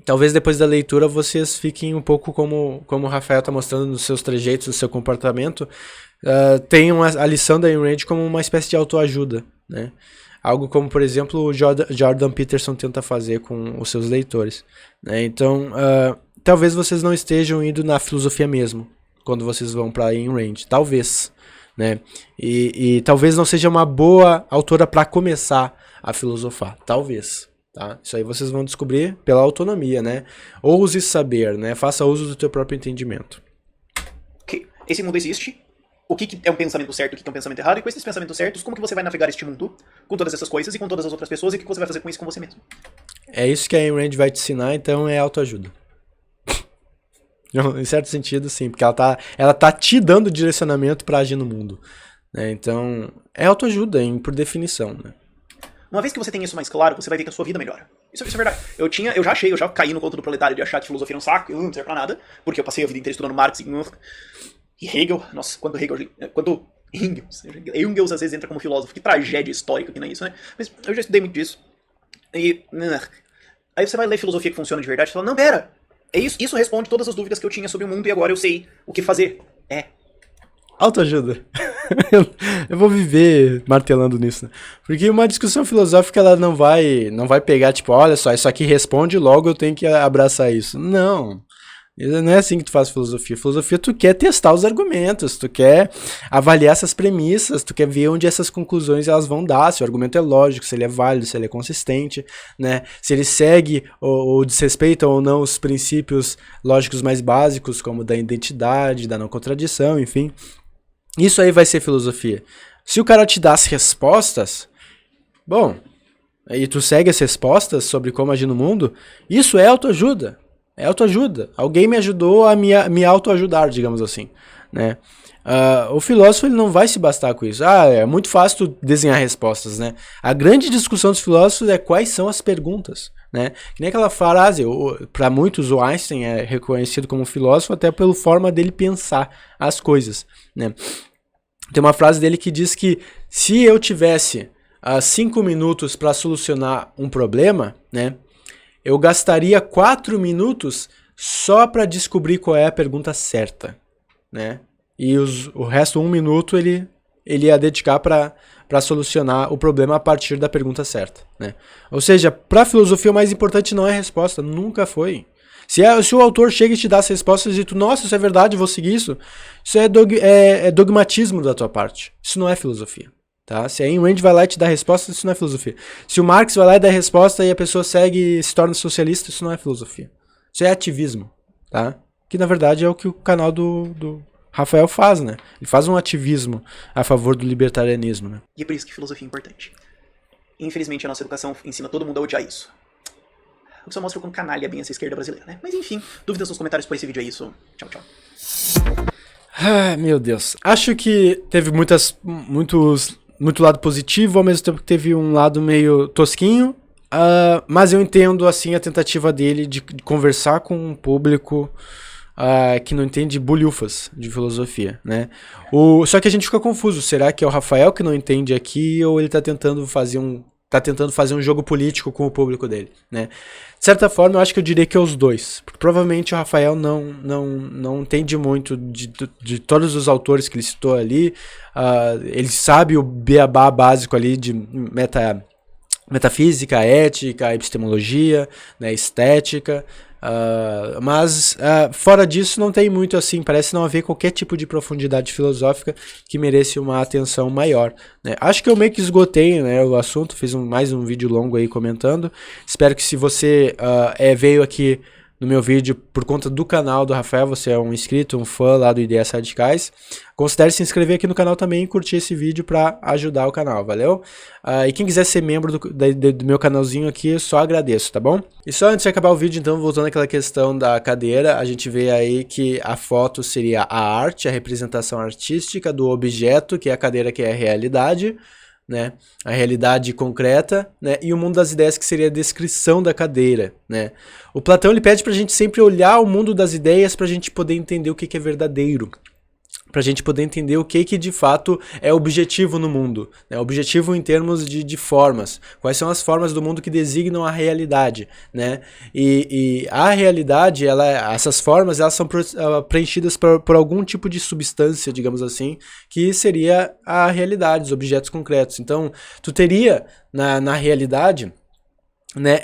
talvez depois da leitura vocês fiquem um pouco como o Rafael está mostrando nos seus trejeitos, no seu comportamento. Tenham a lição da Ayn Rand como uma espécie de autoajuda, né? Algo como, por exemplo, o Jordan Peterson tenta fazer com os seus leitores, né? Então, talvez vocês não estejam indo na filosofia mesmo, quando vocês vão para Ayn Rand. Talvez, né? E talvez não seja uma boa autora para começar a filosofar. Talvez, tá? Isso aí vocês vão descobrir pela autonomia, né? Ouse saber, né? Faça uso do teu próprio entendimento. Ok, esse mundo existe. O que é um pensamento certo, o que é um pensamento errado, e com esses pensamentos certos, como que você vai navegar este mundo com todas essas coisas e com todas as outras pessoas, e o que você vai fazer com isso com você mesmo? É isso que a Ayn Rand vai te ensinar, então é autoajuda. Em certo sentido, sim, porque ela tá te dando direcionamento pra agir no mundo, né? Então, é autoajuda, por definição, né? Uma vez que você tem isso mais claro, você vai ver que a sua vida melhora. Isso é verdade. Eu já caí no conto do proletário de achar que filosofia era um saco, não serve pra nada, porque eu passei a vida inteira estudando Marx e Hegel. Nossa, quando Engels às vezes entra como filósofo, que tragédia histórica que não é isso, né? Mas eu já estudei muito disso. E aí você vai ler filosofia que funciona de verdade e fala, não, pera, isso responde todas as dúvidas que eu tinha sobre o mundo e agora eu sei o que fazer. Autoajuda. Eu vou viver martelando nisso, né? Porque uma discussão filosófica ela não vai pegar tipo, olha só, isso aqui responde, logo eu tenho que abraçar isso. Não é assim que tu faz filosofia. Filosofia, tu quer testar os argumentos, tu quer avaliar essas premissas, tu quer ver onde essas conclusões elas vão dar, se o argumento é lógico, se ele é válido, se ele é consistente, né? Se ele segue ou desrespeita ou não os princípios lógicos mais básicos, como da identidade, da não contradição, enfim. Isso aí vai ser filosofia. Se o cara te dá as respostas, bom, e tu segue as respostas sobre como agir no mundo, isso é autoajuda. É autoajuda. Alguém me ajudou a me autoajudar, digamos assim, né? O filósofo ele não vai se bastar com isso. É muito fácil tu desenhar respostas, né? A grande discussão dos filósofos é quais são as perguntas, né? Que nem aquela frase, para muitos o Einstein é reconhecido como filósofo até pela forma dele pensar as coisas, né? Tem uma frase dele que diz que se eu tivesse 5 minutos para solucionar um problema, né? Eu gastaria 4 minutos só para descobrir qual é a pergunta certa, né? E o resto, 1 minuto, ele ia dedicar para solucionar o problema a partir da pergunta certa, né? Ou seja, para a filosofia o mais importante não é a resposta, nunca foi. Se o autor chega e te dá as respostas e tu, nossa, isso é verdade, vou seguir isso, isso é dogmatismo da tua parte. Isso não é filosofia, tá? Se a Ayn Rand vai lá e te dá a resposta, isso não é filosofia. Se o Marx vai lá e dá a resposta e a pessoa segue e se torna socialista, isso não é filosofia. Isso é ativismo, tá? Que na verdade é o que o canal do Rafael faz, né? Ele faz um ativismo a favor do libertarianismo, né? E é por isso que filosofia é importante. Infelizmente a nossa educação ensina todo mundo a odiar isso. O que só mostra como canalha é bem essa esquerda brasileira, né? Mas enfim, dúvidas nos comentários por esse vídeo é isso. Tchau, tchau. Ah, meu Deus. Acho que teve muito lado positivo, ao mesmo tempo que teve um lado meio tosquinho. Mas eu entendo, assim, a tentativa dele de conversar com um público que não entende bulhufas de filosofia, né? Só que a gente fica confuso. Será que é o Rafael que não entende aqui ou ele tá tentando fazer um jogo político com o público dele, né? De certa forma, eu acho que eu diria que é os dois. Porque provavelmente o Rafael não entende muito de todos os autores que ele citou ali. Ele sabe o beabá básico ali de metafísica, ética, epistemologia, né, estética. Mas fora disso não tem muito assim, parece não haver qualquer tipo de profundidade filosófica que mereça uma atenção maior, né? Acho que eu meio que esgotei, né, o assunto, fiz mais um vídeo longo aí comentando. Espero que se você veio aqui no meu vídeo por conta do canal do Rafael, você é um inscrito, um fã lá do Ideias Radicais, considere se inscrever aqui no canal também e curtir esse vídeo para ajudar o canal, valeu? E quem quiser ser membro do meu canalzinho aqui, eu só agradeço, tá bom? E só antes de acabar o vídeo, então, voltando àquela questão da cadeira, a gente vê aí que a foto seria a arte, a representação artística do objeto, que é a cadeira, que é a realidade, né, a realidade concreta, né, e o mundo das ideias, que seria a descrição da cadeira, né. O Platão, ele pede pra gente sempre olhar o mundo das ideias pra gente poder entender o que é verdadeiro, pra gente poder entender o que de fato é objetivo no mundo, né? Objetivo em termos de formas, quais são as formas do mundo que designam a realidade, né? E a realidade, essas formas, elas são preenchidas por algum tipo de substância, digamos assim, que seria a realidade, os objetos concretos. Então, tu teria na realidade, né,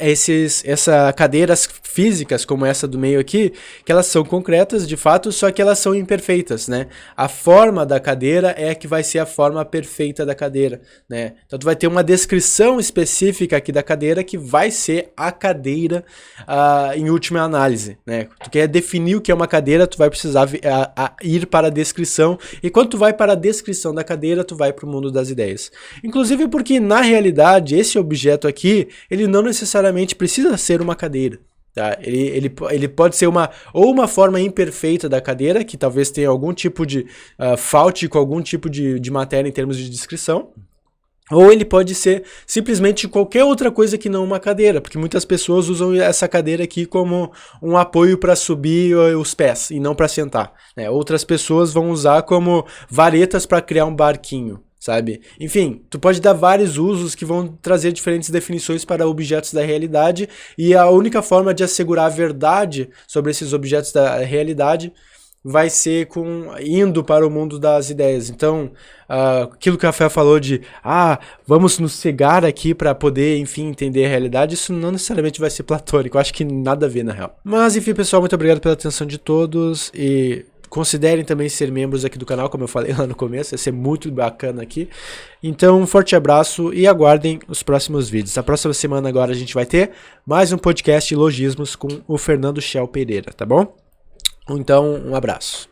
cadeiras físicas como essa do meio aqui, que elas são concretas de fato, só que elas são imperfeitas, né? A forma da cadeira é a que vai ser a forma perfeita da cadeira, né? Então tu vai ter uma descrição específica aqui da cadeira que vai ser a cadeira em última análise, né? Tu quer definir o que é uma cadeira, tu vai precisar ir para a descrição, e quando tu vai para a descrição da cadeira, tu vai para o mundo das ideias. Inclusive porque na realidade esse objeto aqui, ele não necessariamente precisa ser uma cadeira, tá? Ele pode ser uma forma imperfeita da cadeira, que talvez tenha algum tipo de falte com algum tipo de matéria em termos de descrição, ou ele pode ser simplesmente qualquer outra coisa que não uma cadeira, porque muitas pessoas usam essa cadeira aqui como um apoio para subir os pés e não para sentar, né? Outras pessoas vão usar como varetas para criar um barquinho, sabe? Enfim, tu pode dar vários usos que vão trazer diferentes definições para objetos da realidade, e a única forma de assegurar a verdade sobre esses objetos da realidade vai ser indo para o mundo das ideias. Então, aquilo que o Rafael falou de vamos nos cegar aqui para poder, enfim, entender a realidade, isso não necessariamente vai ser platônico, eu acho que nada a ver na real. Mas enfim, pessoal, muito obrigado pela atenção de todos, e considerem também ser membros aqui do canal, como eu falei lá no começo, vai ser muito bacana aqui. Então, um forte abraço e aguardem os próximos vídeos. Na próxima semana agora a gente vai ter mais um podcast de logismos com o Fernando Shell Pereira, tá bom? Então, um abraço.